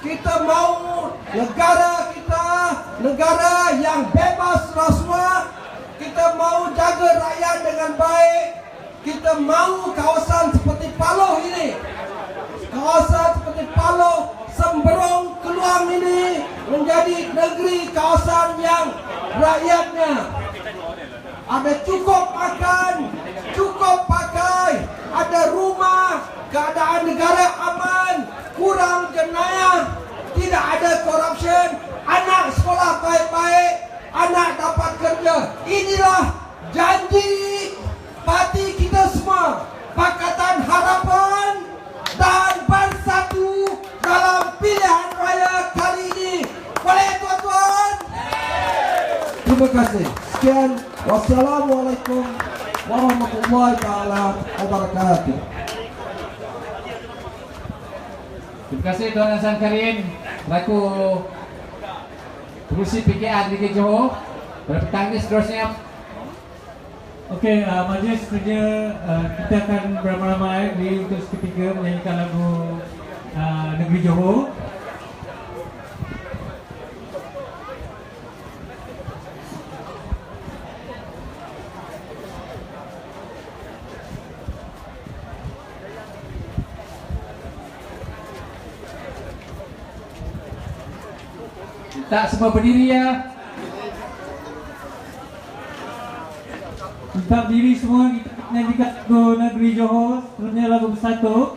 Kita mau negara kita, negara yang bebas rasuah. Kita kita mau jaga rakyat dengan baik, kita mau kawasan seperti Paloh ini, kawasan seperti Paloh, Semberong, Keluang ini menjadi negeri kawasan yang rakyatnya ada cukup makan, cukup pakai, ada rumah, keadaan negara aman, kurang jenayah, tidak ada korupsi, anak sekolah baik-baik, anak dapat kerja. Inilah janji parti kita semua, Pakatan Harapan dan Bersatu dalam pilihan raya kali ini. Boleh tuan-tuan? Terima kasih. Sekian. Wassalamualaikum warahmatullahi taala wabarakatuh.
Terima kasih Tuan Hasan Karim, selaku Pengurusi PKR di Johor. Pada petang ini seterusnya.
Okey, majlis kerja kita akan beramai-ramai di untuk seketika menyanyikan lagu Negeri Johor.
Tak semua berdiri ya.
Kita berdiri semua, kita menyanyikan lagu Negeri Johor, seterusnya lagu Bersatu.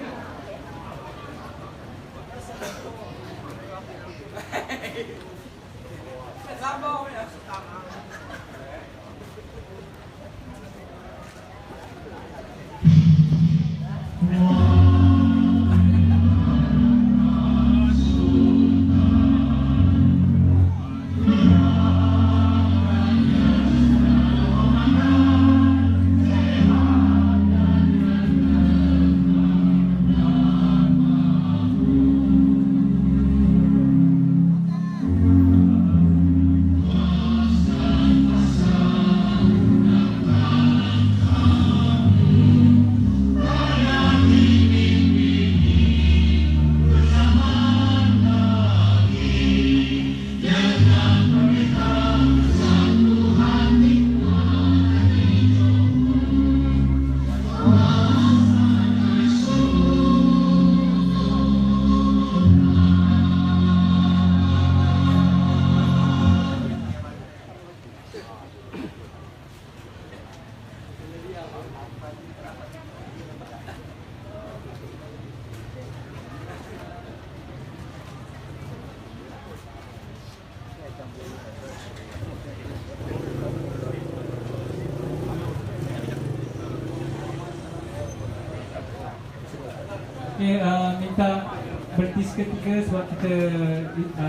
Okey, minta berhenti seketika sebab kita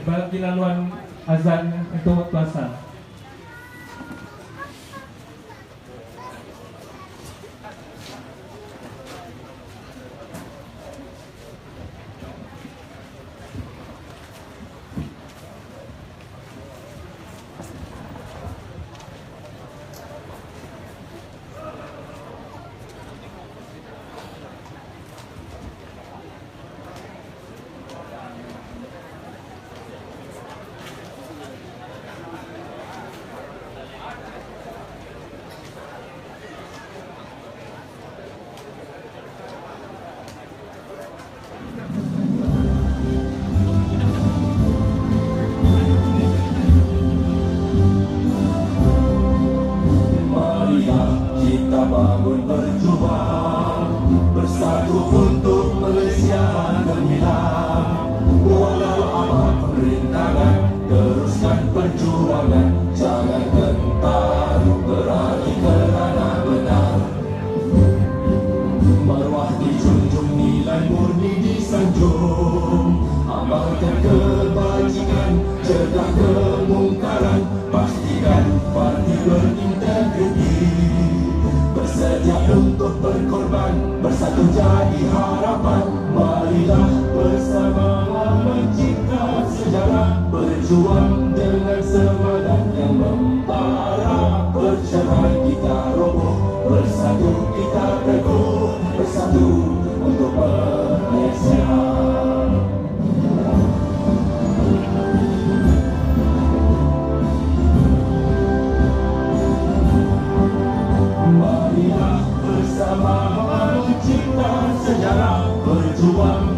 bagi laluan azan untuk waktu asar.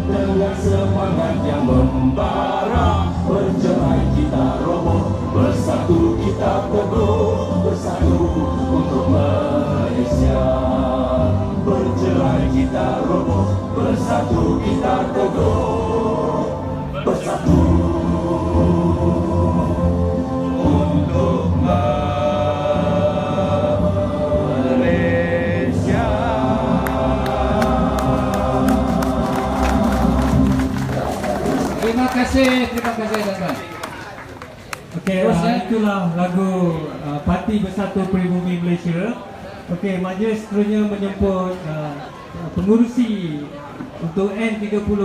dengan semangat yang membara. Bercerai kita roboh, bersatu kita teguh, bersatu untuk Malaysia. Bercerai kita roboh, bersatu kita teguh, bersatu untuk Malaysia.
Terima kasih tuan-tuan.
Okey, itulah lagu Parti Bersatu Peribumi Malaysia. Okey, majlis seterusnya menjemput pengurusi untuk N30,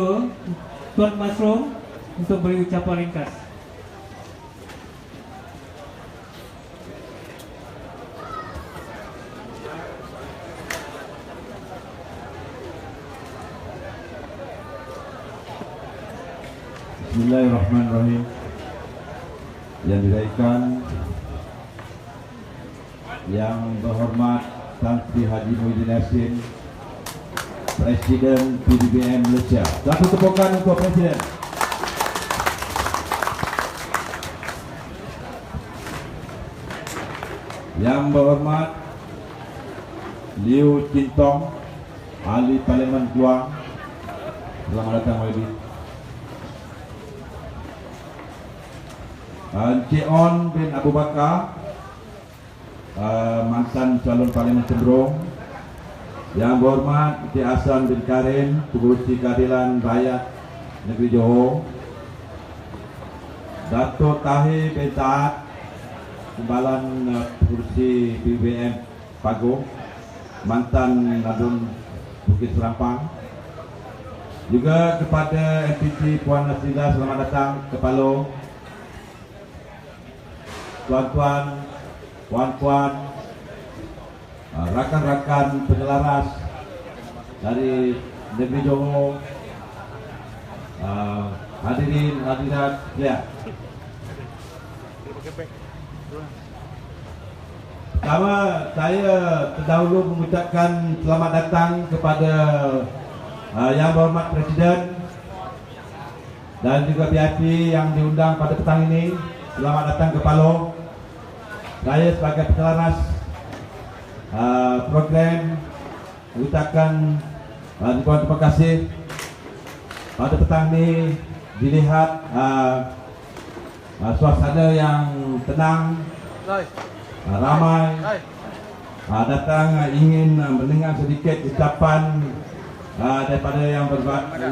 Tuan Masrom, untuk beri ucapan ringkas.
Bismillahirrahmanirrahim. Yang diraihkan Yang berhormat Tan Sri Haji Muhyiddin Yassin, Presiden PBBM Malaysia. Satu tepukan untuk Presiden. Yang berhormat Liu Cintong, Ahli Parlimen Keluang. Selamat datang YB. Encik On bin Abu Bakar, mantan calon Parlimen Cenderung. Yang berhormat Encik Hasan bin Karim, Pengurusi Keadilan Rakyat Negeri Johor. Datuk Tahir bin Taat, Timbalan Pengurusi PBBM Pagoh, mantan Nadun Bukit Serampang. Juga kepada MPC Puan Nasrida, selamat datang ke Palo. Tuan-tuan, puan-puan, rakan-rakan penyelaras dari negeri Johor, hadirin hadirat sekalian. Pertama, saya terdahulu mengucapkan selamat datang kepada Yang Berhormat Presiden dan juga VIP yang diundang pada petang ini. Selamat datang ke Palo. Saya sebagai penyelaras program mengucapkan ribuan terima kasih. Pada petang ini dilihat suasana yang tenang, ramai datang ingin mendengar sedikit ucapan daripada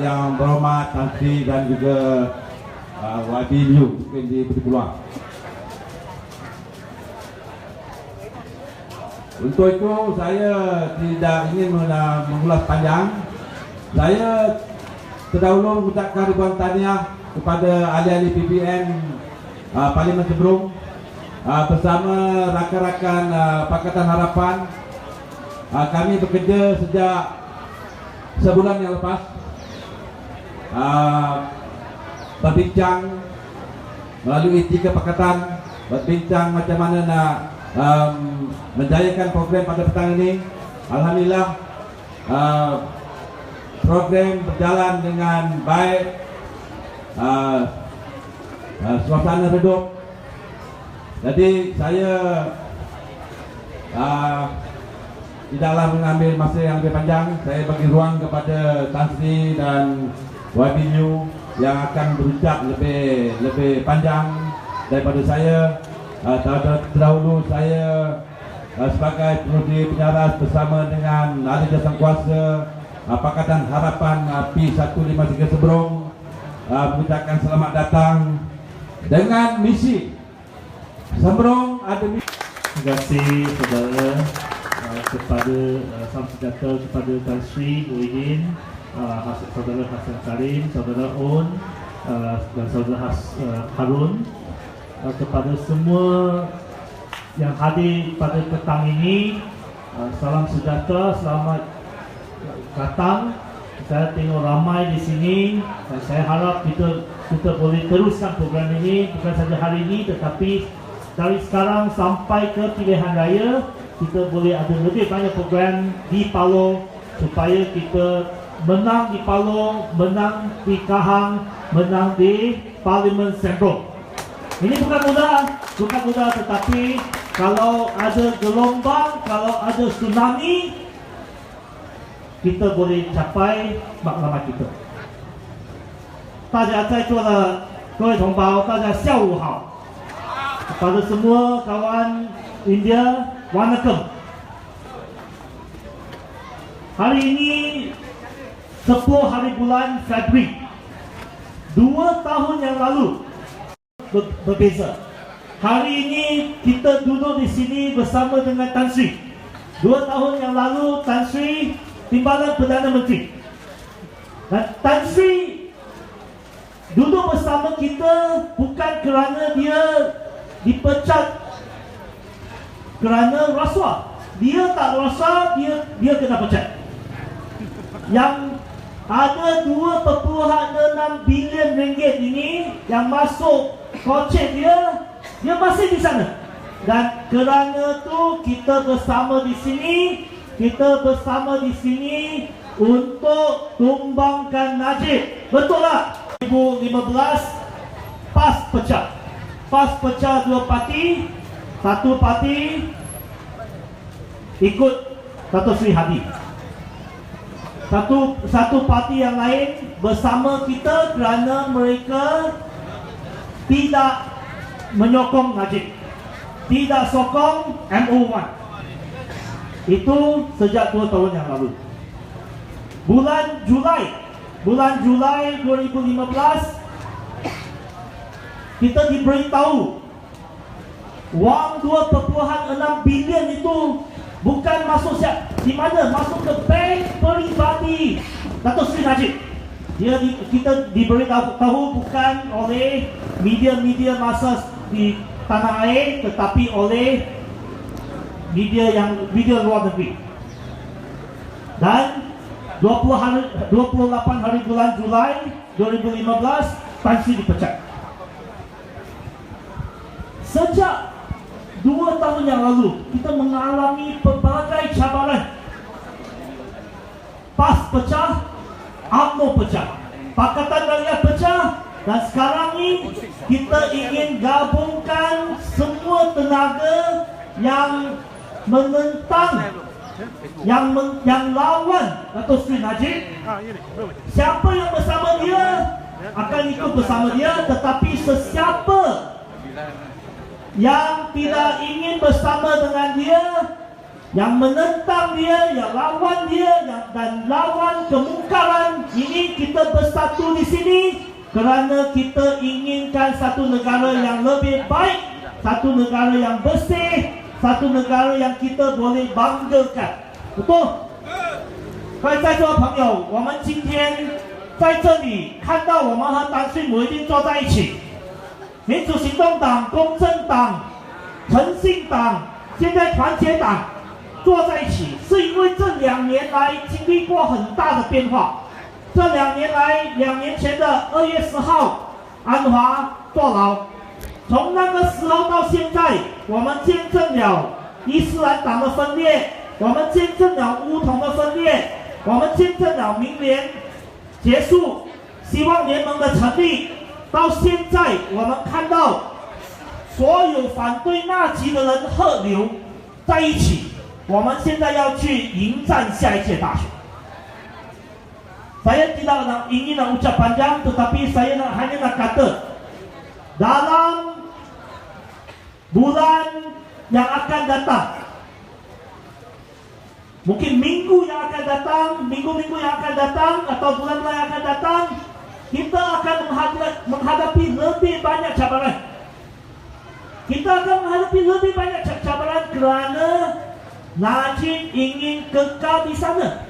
yang berhormat Tan Sri dan juga YB Liu mungkin di peluang. Untuk itu saya tidak ingin mengulas panjang. Saya terdahulu mengucapkan ribuan tahniah kepada ahli-ahli PBN Parlimen Cenderung bersama rakan-rakan Pakatan Harapan. Kami bekerja sejak sebulan yang lepas, berbincang melalui 3 pakatan, berbincang macam mana nak menjayakan program pada petang ini. Alhamdulillah program berjalan dengan baik, suasana redup. Jadi saya tidaklah mengambil masa yang lebih panjang. Saya bagi ruang kepada Tan Sri dan YB Liu yang akan berucap lebih panjang daripada saya. Terdahulu saya sebagai pengurusi penyiaran bersama dengan ahli jasangkuasa Pakatan Harapan P153 Seberong mengucapkan selamat datang dengan misi Seberong ada misi.
Terima kasih saudara kepada salam sejahtera kepada Tan Sri Muhyiddin, saudara Hasan Karim, saudara On dan saudara Harun, kepada semua yang hadir pada petang ini. Salam sejahtera, selamat datang. Saya tengok ramai di sini dan saya harap kita boleh teruskan program ini bukan saja hari ini tetapi dari sekarang sampai ke pilihan raya kita boleh ada lebih banyak program di Palo supaya kita menang di Palong, menang di Kahang, menang di Parlimen Sentral. Ini bukan mudah, tetapi kalau ada gelombang, kalau ada tsunami, kita boleh capai matlamat kita. 大家在座的各位同胞，大家下午好。Kepada semua kawan India, Wanakkam. Hari ini 10 hari bulan Februari 2 tahun yang lalu berbeza. Hari ini kita duduk di sini bersama dengan Tan Sri. 2 tahun yang lalu Tan Sri Timbalan Perdana Menteri. Dan Tan Sri duduk bersama kita bukan kerana dia dipecat kerana rasuah. Dia tak rasuah, dia kena pecat. Yang ada 2.6 bilion ringgit ini yang masuk kocek dia masih di sana. Dan kerana tu kita bersama di sini, untuk tumbangkan Najib. Betul tak? 2015 PAS pecah 2 parti. Satu parti ikut Dato' Sri Hadi. Satu parti yang lain bersama kita kerana mereka tidak menyokong Najib, tidak sokong MO1. Itu sejak 2 tahun yang lalu. Bulan Julai 2015 kita diberitahu wang 2.6 bilion itu bukan masuk di mana? Masuk ke bank peribadi Dato' Sri Najib. Kita diberitahu bukan oleh media-media masa di tanah air, tetapi oleh media luar negeri. Dan 28 hari bulan Julai 2015 Tan Sri dipecat. Sejak 2 tahun yang lalu kita mengalami pelbagai cabaran. PAS pecah, UMNO pecah, Pakatan Rakyat pecah, dan sekarang ni kita ingin gabungkan semua tenaga yang menentang, yang lawan Dato' Sri Najib. Siapa yang bersama dia akan ikut bersama dia, tetapi sesiapa yang tidak ingin bersama dengan dia, yang menentang dia, yang lawan dia, dan lawan kemungkaran ini, kita bersatu di sini kerana kita inginkan satu negara yang lebih baik, satu negara yang bersih, satu negara yang kita boleh banggakan. Betul? 各位在座的朋友，我们今天在这里看到我们和Tan Sri Muhyiddin坐在一起，民主行动党、公正党、诚信党、现在团结党坐在一起，是因为这2年来经历过很大的变化。这2年来，2年前的2月10号，安华坐牢，从那个时候到现在，我们见证了伊斯兰党的分裂，我们见证了巫统的分裂，我们见证了民联结束，希望联盟的成立。到现在，我们看到所有反对纳吉的人合流在一起，我们现在要去迎战下一届大选。Saya tidak ingin ucap panjang, tetapi saya hanya nak kata, dalam bulan yang akan datang, mungkin minggu yang akan datang, minggu-minggu yang akan datang, atau bulan-bulan yang akan datang, kita akan menghadapi lebih banyak cabaran. Kita akan menghadapi lebih banyak cabaran kerana Najib ingin kekal di sana.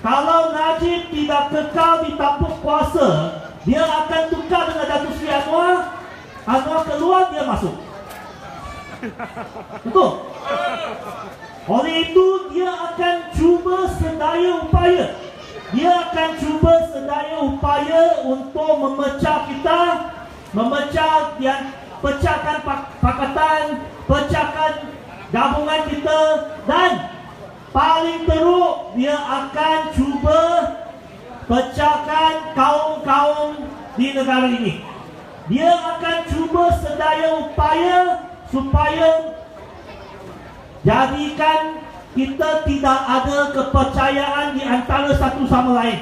Kalau Najib tidak kekal di tampuk kuasa, dia akan tukar dengan Dato' Sri Anwar. Anwar keluar, dia masuk. Betul? Oleh itu, dia akan cuba sedaya upaya. Dia akan cuba sedaya upaya untuk memecah kita, pecahkan pakatan, pecahkan gabungan kita, dan paling teruk dia akan cuba
pecahkan kaum-kaum di negara ini. Dia akan cuba sedaya upaya supaya jadikan kita tidak ada kepercayaan di antara satu sama lain.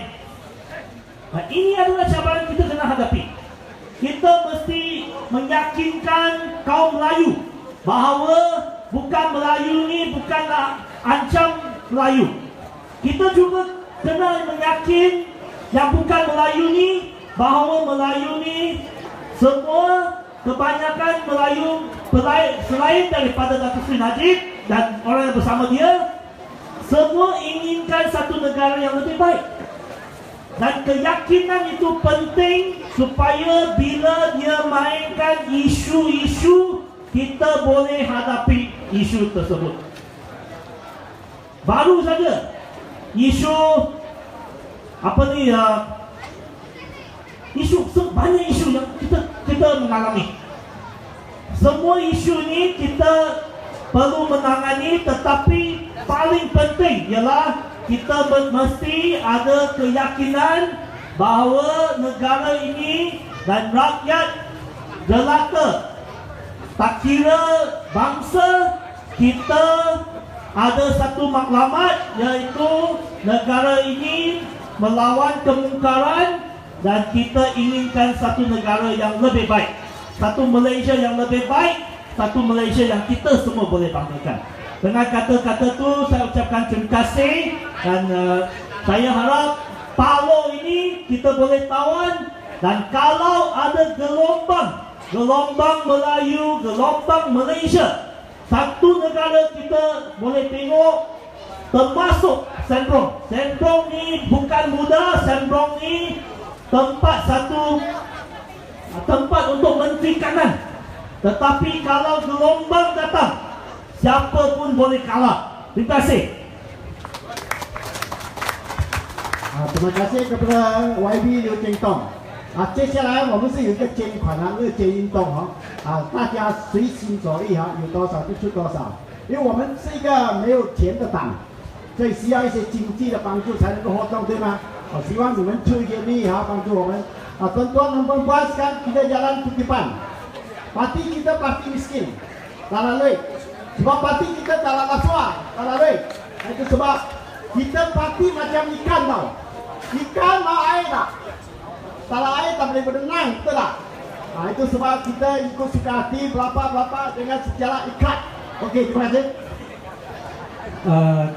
Nah, ini adalah cabaran kita kena hadapi. Kita mesti meyakinkan kaum Melayu bahawa bukan Melayu ni bukanlah ancam Melayu. Kita juga kena meyakin yang bukan Melayu ni bahawa Melayu ni semua kebanyakan Melayu selain daripada Datuk Seri Najib dan orang yang bersama dia, semua inginkan satu negara yang lebih baik. Dan keyakinan itu penting supaya bila dia mainkan isu-isu, kita boleh hadapi isu tersebut. Baru saja isu banyak isu yang kita mengalami. Semua isu ni kita perlu menangani, tetapi paling penting ialah kita mesti ada keyakinan bahawa negara ini dan rakyat jelata, tak kira bangsa, kita ada satu maklumat, iaitu negara ini melawan kemungkaran dan kita inginkan satu negara yang lebih baik, satu Malaysia yang lebih baik, satu Malaysia yang kita semua boleh banggakan. Dengan kata-kata tu saya ucapkan terima kasih dan saya harap Palo ini kita boleh tawan, dan kalau ada gelombang Melayu, gelombang Malaysia, satu negara kita boleh tengok termasuk Sembrong. Sembrong ni bukan mudah, Sembrong ni tempat untuk Menteri Kanan. Tetapi kalau gelombang datang, siapa pun boleh kalah. Terima kasih.
Terima kasih kepada YB Liu Jingtong。接下来我们是有一个捐款日捐运动大家随心所欲有多少就出多少，因为我们是一个没有钱的党，所以需要一些经济的帮助才能够活动，对吗？我希望你们出一点力帮助我们。tuan-tuan dan puan-puan sekarang kita jalan ke depan. Parti kita parti miskin, tak lalui. Sebab parti kita tak lalui, tak lalui. Itu sebab kita parti macam ikan tau. Ikan mau air tak? Kalau air tak boleh berenang, betul tak? Itu sebab kita ikut suka hati berapa dengan sejarah ikat. Okey, terima kasih.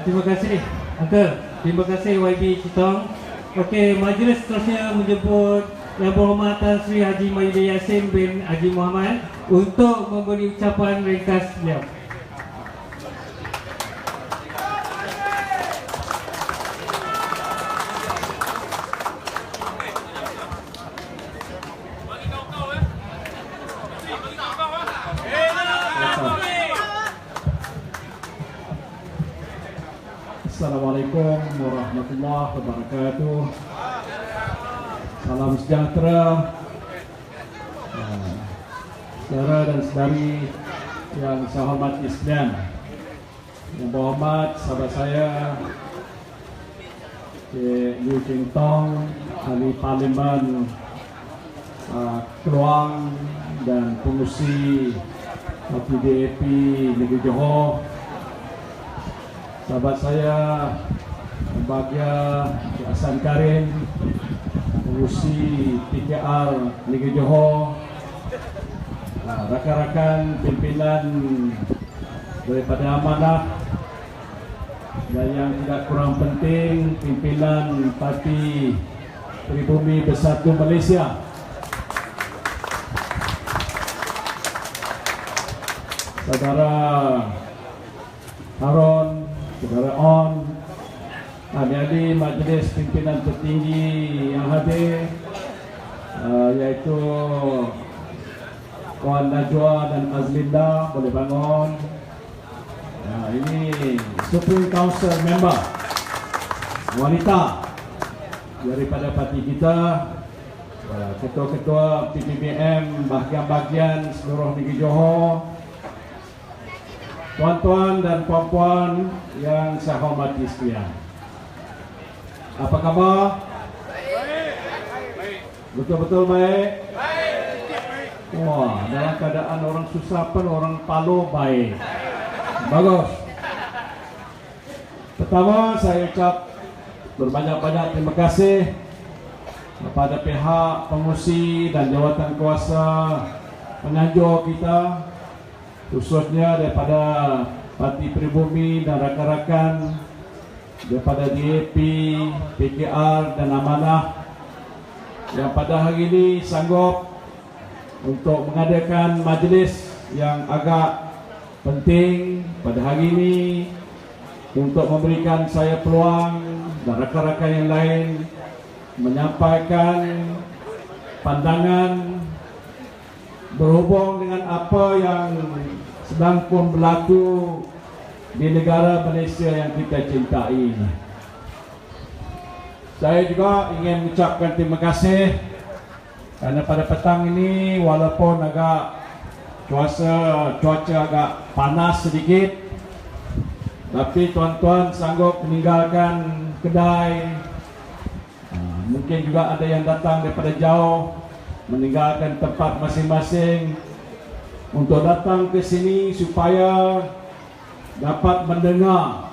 Terima kasih Uncle. Terima kasih YB Citong. Okey, majlis seterusnya menjemput Yang Berhormat Tan Sri Haji Mahyudin Yassin bin Haji Muhammad untuk memberi ucapan ringkas beliau.
Assalamualaikum warahmatullahi wabarakatuh. Salam sejahtera saudara dan saudari yang saya hormati sekalian. Yang berhormat sahabat saya Liu Jingtong, Ahli Parlimen Keluang dan pengurusi Parti DAP Negeri Johor. Sahabat saya Bahagia Hasan Karim, pengurusi PKR Negeri Johor, rakan-rakan pimpinan daripada Amanah, dan yang tidak kurang penting pimpinan Parti Pribumi Bersatu Malaysia. Saudara Harun, Saudara On, ahli-ahli majlis pimpinan tertinggi yang hadir, iaitu Puan Najwa dan Azlinda, boleh bangun. Ini Supreme Council member wanita daripada parti kita, ketua-ketua PPBM bahagian-bahagian seluruh negeri Johor, tuan-tuan dan puan-puan yang saya hormati sekalian. Apa khabar? Betul-betul baik? Wah, dalam keadaan orang susah pun orang Palo baik. Bagus. Pertama, saya ucap berbanyak-banyak terima kasih kepada pihak pengurusi dan jawatan kuasa penganjur kita, khususnya daripada Parti Pribumi dan rakan-rakan daripada DAP, PKR dan Amanah yang pada hari ini sanggup untuk mengadakan majlis yang agak penting pada hari ini untuk memberikan saya peluang dan rakan-rakan yang lain menyampaikan pandangan berhubung dengan apa yang sedang pun berlaku di negara Malaysia yang kita cintai ini. Saya juga ingin mengucapkan terima kasih kerana pada petang ini walaupun agak cuaca agak panas sedikit, tapi tuan-tuan sanggup meninggalkan kedai. Mungkin juga ada yang datang daripada jauh meninggalkan tempat masing-masing untuk datang ke sini supaya dapat mendengar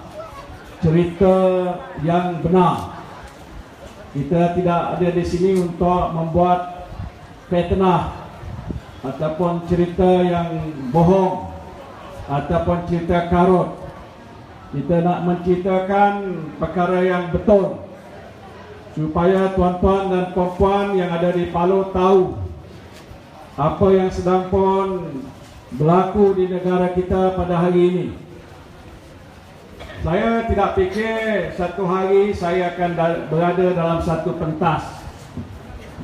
cerita yang benar. Kita tidak ada di sini untuk membuat fitnah ataupun cerita yang bohong ataupun cerita karut. Kita nak menceritakan perkara yang betul supaya tuan-tuan dan puan-puan yang ada di Palo tahu apa yang sedang pun berlaku di negara kita pada hari ini. Saya tidak fikir satu hari saya akan berada dalam satu pentas.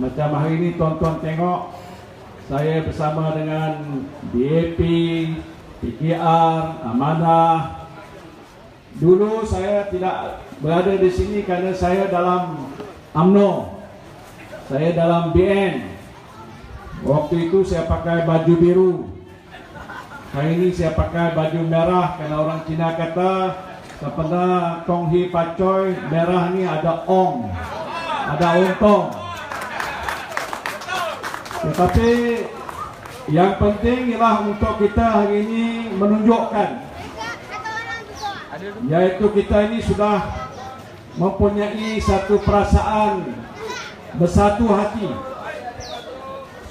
Macam hari ini tuan-tuan tengok, saya bersama dengan DAP, PKR, Amanah. Dulu saya tidak berada di sini kerana saya dalam UMNO, saya dalam BN. Waktu itu saya pakai baju biru. Hari ini saya pakai baju merah kerana orang Cina kata sebenarnya Tong Hi Pacoy merah ni ada ong, ada untung. Tetapi yang penting ialah untuk kita hari ini menunjukkan yaitu kita ini sudah mempunyai satu perasaan bersatu hati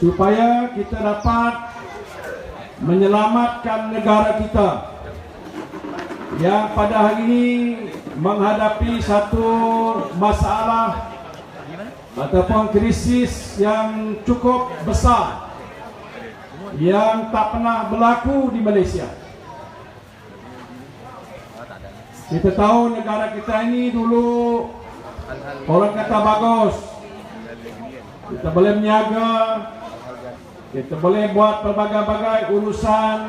supaya kita dapat menyelamatkan negara kita yang pada hari ini menghadapi satu masalah ataupun krisis yang cukup besar yang tak pernah berlaku di Malaysia. Kita tahu negara kita ini dulu orang kata bagus, kita boleh meniaga, kita boleh buat pelbagai-bagai urusan,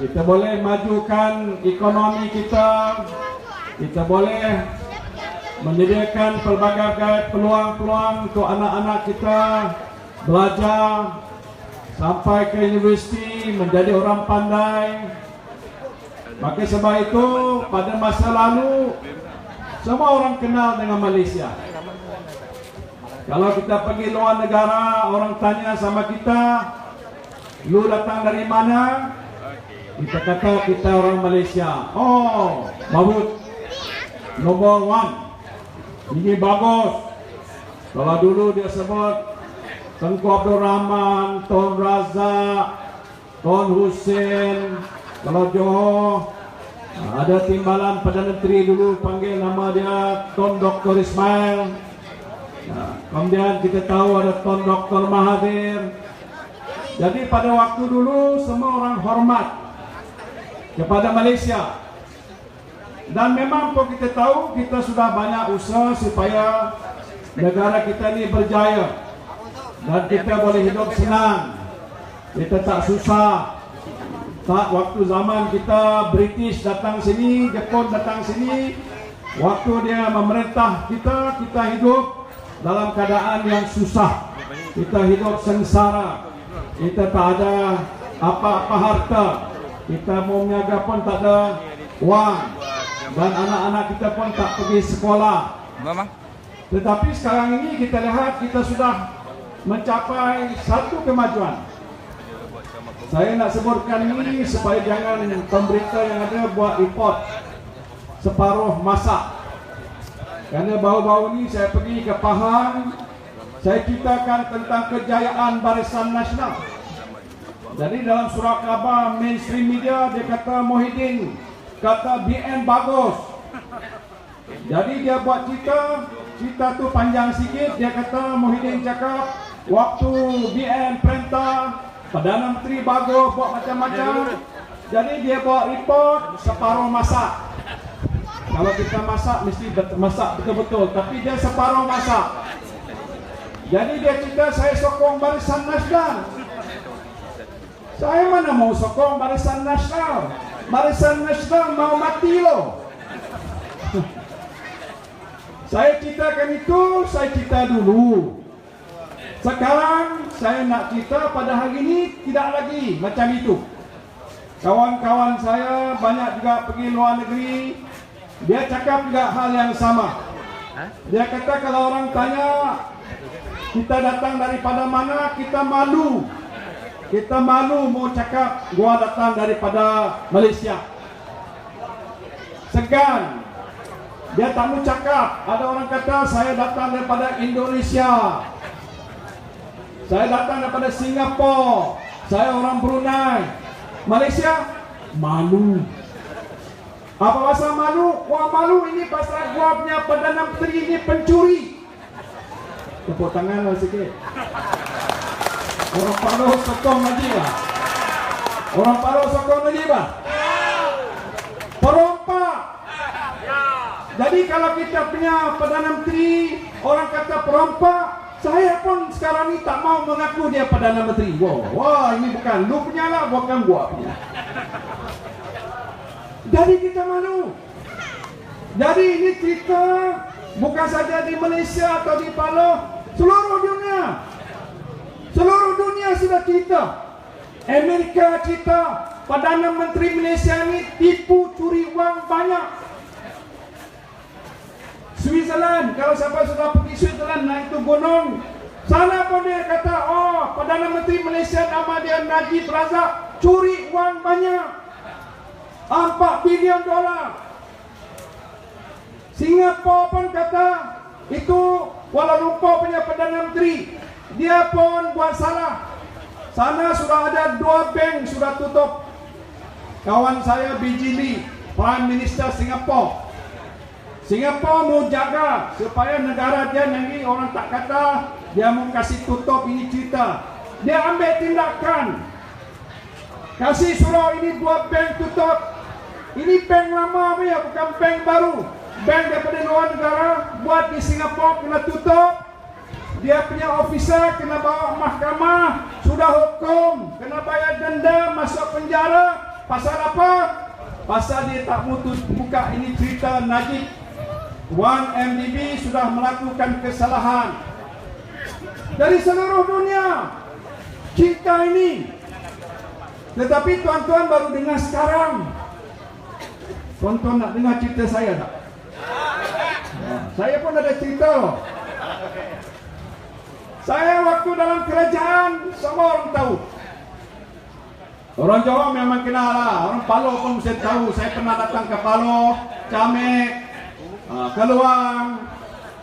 kita boleh majukan ekonomi kita, kita boleh menyediakan pelbagai peluang-peluang untuk anak-anak kita belajar sampai ke universiti menjadi orang pandai. Maka sebab itu pada masa lalu semua orang kenal dengan Malaysia. Kalau kita pergi luar negara, orang tanya sama kita, lu datang dari mana? Kita kata kita orang Malaysia. Oh, babut nombor 1. Ini bagus. Kalau dulu dia sebut Tengku Abdul Rahman, Tun Razak, Tun Hussein. Kalau Johor ada timbalan Perdana Menteri dulu panggil nama dia Tun Dr. Ismail. Kemudian kita tahu ada Tun Dr. Mahathir. Jadi pada waktu dulu semua orang hormat kepada Malaysia. Dan memang pun kita tahu kita sudah banyak usaha supaya negara kita ini berjaya dan kita boleh hidup senang, kita tak susah. Tak waktu zaman kita British datang sini, Jepun datang sini, waktu dia memerintah kita, kita hidup dalam keadaan yang susah, kita hidup sengsara, kita tak ada apa-apa harta, kita mau meniaga pun tak ada wang, dan anak-anak kita pun tak pergi sekolah. Tetapi sekarang ini kita lihat kita sudah mencapai satu kemajuan. Saya nak sebutkan ini supaya jangan pemberita yang ada buat report separuh masa. Kerana baru-baru ini saya pergi ke Pahang, saya ceritakan tentang kejayaan Barisan Nasional. Jadi dalam surat khabar mainstream media dia kata Muhyiddin kata BN bagus. Jadi dia buat cerita tu panjang sikit. Dia kata Muhyiddin cakap waktu BN perintah Perdana Menteri bagus buat macam-macam. Jadi dia buat report separuh masak. Kalau kita masak mesti masak betul-betul, tapi dia separuh masak. Jadi dia cerita saya sokong Barisan Nasional. Saya mana mau sokong Barisan Nasional? Barisan Nasional mau mati loh. Saya ceritakan itu, saya cerita dulu. Sekarang saya nak cerita pada hari ini tidak lagi macam itu. Kawan-kawan saya banyak juga pergi luar negeri. Dia cakap juga hal yang sama. Dia kata kalau orang tanya kita datang daripada mana, kita malu. Kita malu mau cakap gua datang daripada Malaysia. Segan. Dia tak mau cakap. Ada orang kata saya datang daripada Indonesia. Saya datang daripada Singapura. Saya orang Brunei. Malaysia malu. Apa pasal malu? Wah malu ini pasal gua punya Perdana Menteri ini pencuri. Tepuk tangan lah sikit. Orang Paro sokong lagi lah. Orang Paro sokong lagi bah. Perompak. Jadi kalau kita punya Perdana Menteri orang kata perompak, saya pun sekarang ni tak mau mengaku dia Perdana Menteri. Wah ini bukan lu punya lah, bukan gua punya. Jadi kita malu. Jadi ini cerita bukan saja di Malaysia atau di Paloh, seluruh dunia. Seluruh dunia sudah cerita. Amerika cerita Perdana Menteri Malaysia ini tipu curi wang banyak. Switzerland, kalau siapa sudah pergi Switzerland naik tu gunung, sana pun dia kata, oh Perdana Menteri Malaysia nama dia Najib Razak, curi wang banyak, 4 bilion dolar. Singapura pun kata itu Kuala Lumpur punya Perdana Menteri, dia pun buat salah. Sana sudah ada 2 bank sudah tutup. Kawan saya BG Lee, Prime Minister Singapura. Singapura mau jaga supaya negara dia nanti orang tak kata dia mau kasih tutup, ini cerita. Dia ambil tindakan. Kasih suruh ini 2 bank tutup. Ini bank lama ya, bukan bank baru. Bank daripada luar negara buat di Singapura kena tutup. Dia punya officer kena bawa mahkamah, sudah hukum, kena bayar denda, masuk penjara. Pasal apa? Pasal dia tak mau buka ini cerita Najib. 1MDB sudah melakukan kesalahan. Dari seluruh dunia cerita ini. Tetapi tuan-tuan baru dengar sekarang. Tuan-tuan nak dengar cerita saya tak? Saya pun ada cerita. Saya waktu dalam kerajaan, semua orang tahu. Orang Jawa memang kenal lah. Orang Paloh pun mesti tahu. Saya pernah datang ke Paloh, Camek, Keluang,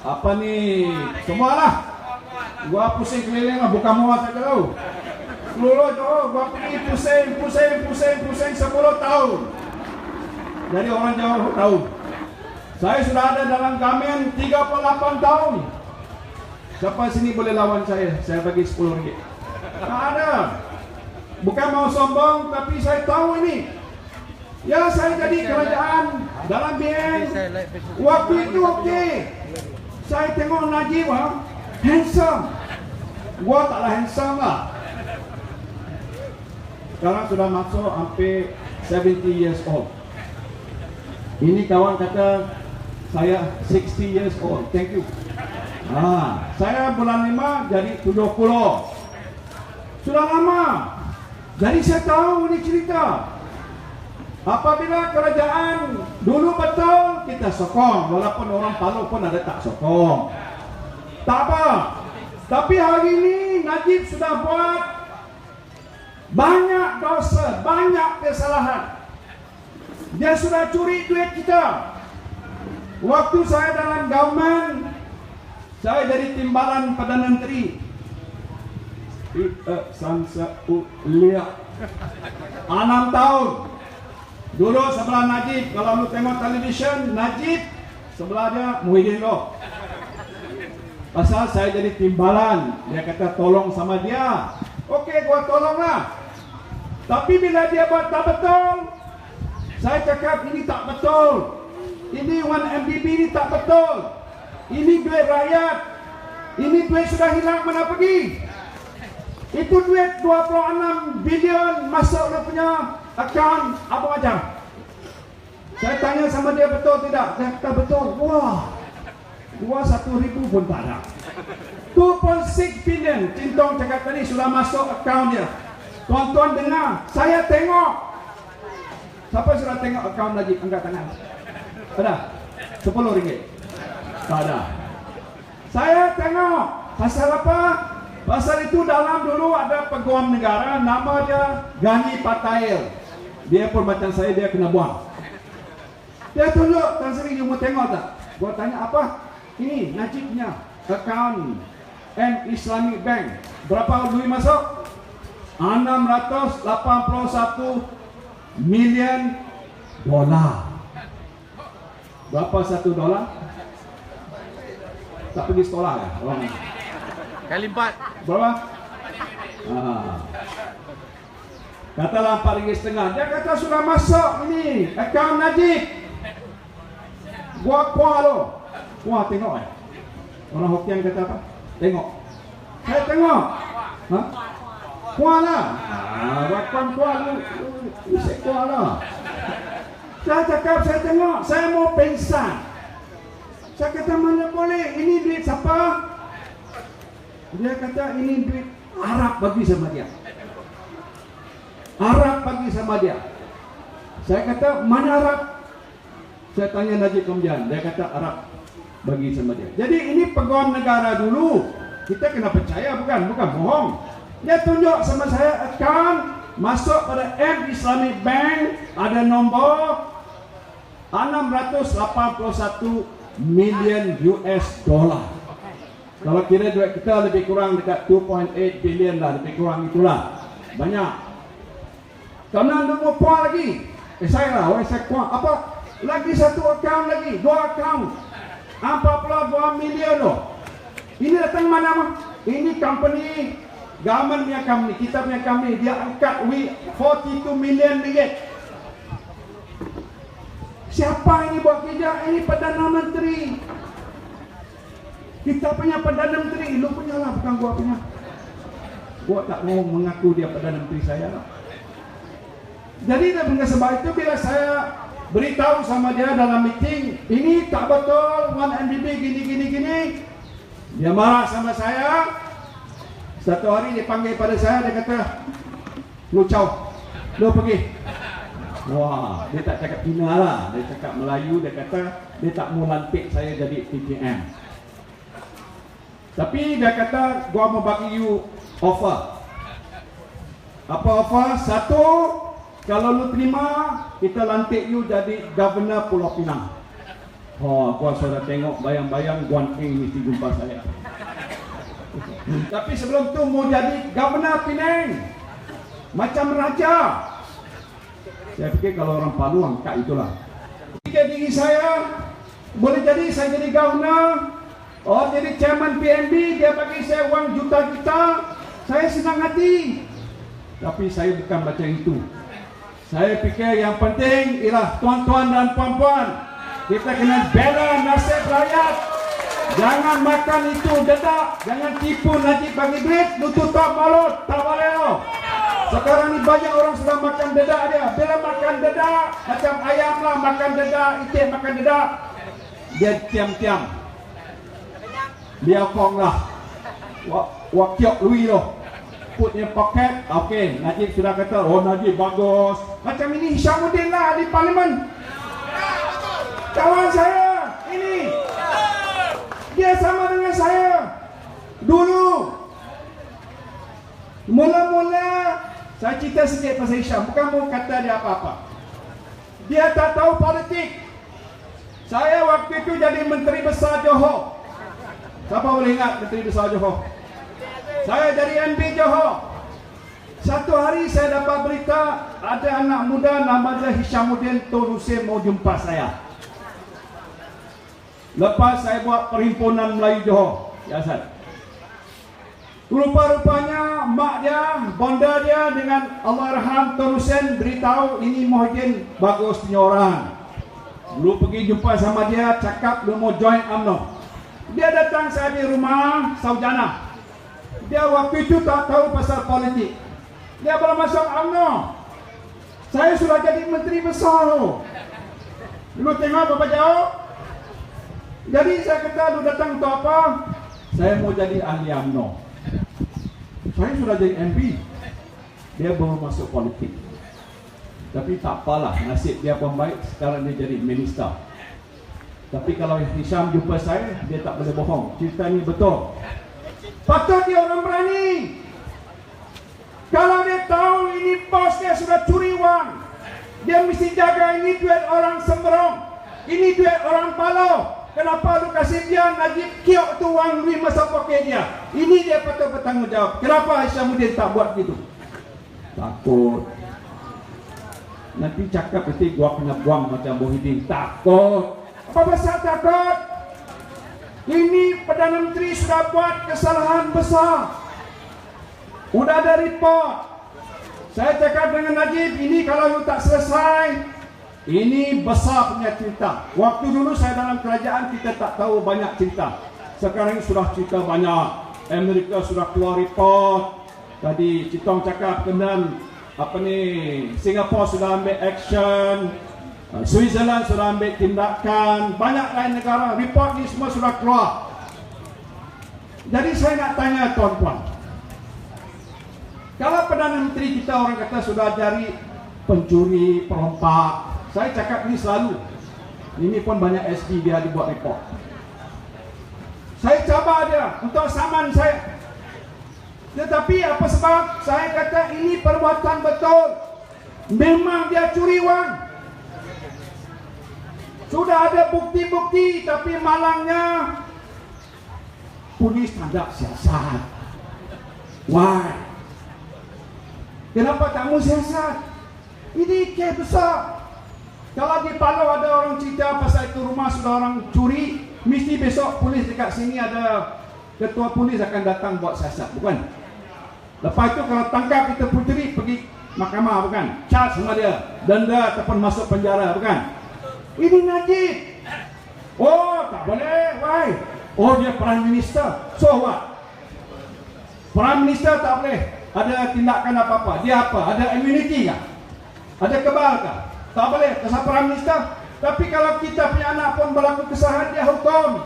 apa ni, semualah. Gua pusing keliling lah, bukan muat saya tahu. Seluruh Jawa, gua pergi pusing 10 tahun. Jadi orang Jawa tahu. Saya sudah ada dalam gamen 38 tahun. Siapa sini boleh lawan saya? Saya bagi RM10. Tak ada. Bukan mau sombong, tapi saya tahu ini. Ya, saya jadi kerajaan dalam BN. Waktu itu okey. Saya tengok Najib handsome. Gua taklah handsome lah. Sekarang sudah masuk hampir 70 years old. Ini kawan kata saya 60 years old. Thank you. Saya bulan 5 jadi 70. Sudah lama. Jadi saya tahu ini cerita. Apabila kerajaan dulu betul kita sokong, walaupun orang Paloh pun ada tak sokong.
Tak apa. Tapi hari ini Najib sudah buat banyak dosa, banyak kesalahan. Dia sudah curi duit kita. Waktu saya dalam government, saya jadi timbalan Perdana Menteri. Sansa Ulia 6 tahun. Dulu sebelah Najib, kalau lu tengok television, Najib sebelah dia Muhyiddin loh. Pasal saya jadi timbalan, dia kata tolong sama dia. Okey, gua tolonglah. Tapi bila dia buat tak betul, saya cakap ini tak betul. Ini 1MDB ini tak betul. Ini duit rakyat. Ini duit sudah hilang mana pergi? Itu duit 26 bilion masuk dia punya akaun apa macam? Saya tanya sama dia betul tidak? Dia kata betul. Wah, 1,000 pun tak ada. 2.6 bilion Cintong cakap tadi sudah masuk akaun dia. Tuan-tuan dengar, saya tengok. Siapa sudah tengok akaun Najib? Angkat tangan. Ada? RM10? Tak ada. Saya tengok. Pasal apa? Pasal itu dalam dulu ada peguam negara, nama dia Gani Patail. Dia pun macam saya, dia kena buang. Dia tunjuk, Tan Sri, you mau tengok tak? Gua tanya apa? Ini Najibnya, akaun M Islamic Bank. Berapa duit masuk? 681 million dolar. Berapa $1? Tak pergi sekolah ya? Orang
Kali 4.
berapa? Katalah RM4.50. Dia kata sudah masuk ini akaun Najib. Gua kuah lo. Kuah tengok eh. Orang Hokkien kata apa? Tengok. Saya tengok. Hah? Kuah lah. Bukan kuah lu. Saya kuah lah. Saya cakap, saya tengok. Saya mau pengsan. Saya kata mana boleh. Ini duit siapa? Dia kata ini duit Arab bagi sama dia. Arab bagi sama dia. Saya kata mana Arab? Saya tanya Najib kemudian. Dia kata Arab bagi sama dia. Jadi ini peguam negara dulu. Kita kena percaya, bukan bohong. Dia tunjuk sama saya akaun masuk pada M Islamic Bank, ada nombor 681 million US dollar. Kalau kira duit kita lebih kurang dekat 2.8 billion lah, lebih kurang itulah. Banyak. Karena anda mau kuah lagi. Saya lah, saya kuah. Apa? Lagi satu akaun lagi, 2 akaun. 42 million loh. Ini datang mana mah? Ini company, government punya company, kita punya company. Dia angkat 42 million ringgit. Siapa ini buat kerja? Ini Perdana Menteri. Kita punya Perdana Menteri. Lu punya lah, bukan gua punya. Gua tak mau mengaku dia Perdana Menteri saya lah. Jadi dengan sebab itu bila saya beritahu sama dia dalam meeting, ini tak betul, 1MDB gini. Dia marah sama saya. Satu hari dia panggil pada saya, dia kata, lu caw, lu pergi. Wah, dia tak cakap Cina lah, dia cakap Melayu. Dia kata dia tak mau lantik saya jadi PTM. Tapi dia kata, gua mau bagi you offer. Apa offer? Satu, kalau lu terima, kita lantik you jadi Governor Pulau Pinang. Oh, gua sudah tengok bayang-bayang Guan Eng mesti jumpa saya. Tapi sebelum tu mau jadi Governor Penang, macam raja. Saya fikir kalau orang Palu angkat itulah. Jika diri saya boleh jadi saya jadi Governor, jadi Chairman PNB, dia bagi saya uang juta-juta, saya senang hati. Tapi saya bukan macam itu. Saya fikir yang penting ialah tuan-tuan dan puan-puan, kita kena bela nasib rakyat. Jangan makan itu dedak, jangan tipu Najib bagi duit, lu tutup mulut, tak boleh lo. Sekarang ni banyak orang sudah makan dedak dia. Bila makan dedak, macam ayam lah makan dedak, itik makan dedak, dia tiam-tiam. Dia kong lah. Wakiok lui lo. Put in pocket, okey. Najib sudah kata, oh Najib bagus. Macam ini Hishamuddin lah di parlimen. Kawan saya, ini. Dia sama dengan saya. Dulu mula-mula saya cerita sikit pasal Hisham, bukan mau kata dia apa-apa. Dia tak tahu politik. Saya waktu itu jadi Menteri Besar Johor. Siapa boleh ingat Menteri Besar Johor? Saya jadi MB Johor. Satu hari saya dapat berita ada anak muda nama dia Hishamuddin Tun Hussein mau jumpa saya. Lepas saya buat perhimpunan Melayu Johor, Yasan. Rupa-rupanya mak dia, bonda dia dengan Allahyarham Tun Hussein beritahu ini Muhyiddin bagus punya orang. Lu pergi jumpa sama dia, cakap lu mau join UMNO. Dia datang saya di rumah Saujana. Dia waktu itu tak tahu pasal politik. Dia belum masuk UMNO. Saya sudah jadi menteri besar. Lu tengok berapa jauh? Jadi saya kata lu datang untuk apa? Saya mau jadi ahli UMNO. Saya sudah jadi MP. Dia belum masuk politik. Tapi tak apalah, nasib dia pun baik. Sekarang dia jadi minister. Tapi kalau Hisham jumpa saya, dia tak boleh bohong. Cerita ni betul. Patut dia orang berani. Kalau dia tahu ini bos dia sudah curi wang, dia mesti jaga ini duit orang semberong, ini duit orang palau. Kenapa lu kasih dia Najib kiok tu wang duit masa poket dia? Ini dia patut bertanggungjawab. Kenapa Hishamuddin tak buat gitu? Takut. Nanti cakap nanti gua kena buang macam Muhyiddin. Takut. Apa pasal takut? Ini Perdana Menteri sudah buat kesalahan besar. Udah ada report. Saya cakap dengan Najib, ini kalau lu tak selesai, ini besar punya cerita. Waktu dulu saya dalam kerajaan, kita tak tahu banyak cerita. Sekarang sudah cerita banyak. Amerika sudah keluar report. Tadi Citong cakap kemudian apa ni, Singapura sudah ambil action, Switzerland sudah ambil tindakan, banyak lain negara report ni semua sudah keluar. Jadi saya nak tanya tuan-tuan, kalau Perdana Menteri kita orang kata sudah cari pencuri, perompak, saya cakap ni selalu, ini pun banyak SD dia dibuat report. Saya cabar dia untuk saman saya. Tetapi apa sebab saya kata ini perbuatan betul. Memang dia curi wang. Sudah ada bukti-bukti, tapi malangnya polis tak siasat. Why? Kenapa tak mau siasat? Ini kes besar. Kalau di Palau ada orang cerita pasal itu rumah sudah orang curi, mesti besok polis dekat sini ada ketua polis akan datang buat siasat, bukan? Lepas itu kalau tangkap kita puteri pergi mahkamah, bukan? Charge sama dia, denda ataupun masuk penjara, bukan? Ini Najib. Oh, tak boleh. Why? Oh, dia Prime Minister. So what? Prime Minister tak boleh ada tindakan apa-apa. Dia apa? Ada immunity kah? Ada kebal kah? Tak boleh. Pasal Prime Minister. Tapi kalau kita punya anak pun berlaku kesalahan, dia hukum.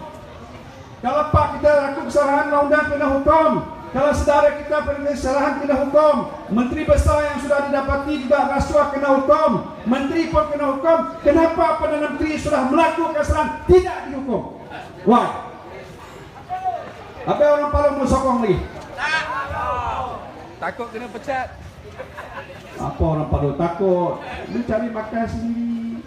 Kalau pak kita berlaku kesalahan, undang kena hukum. Kalau saudara kita berlaku kesalahan, kena hukum. Menteri besar yang sudah didapati juga rasuah, kena hukum. Menteri pun kena hukum. Kenapa Perdana Menteri sudah melakukan kesalahan tidak dihukum? Why? Apa orang Palau mau sokong lagi?
Takut kena pecat.
Apa orang Palau takut? Dia cari makan sendiri.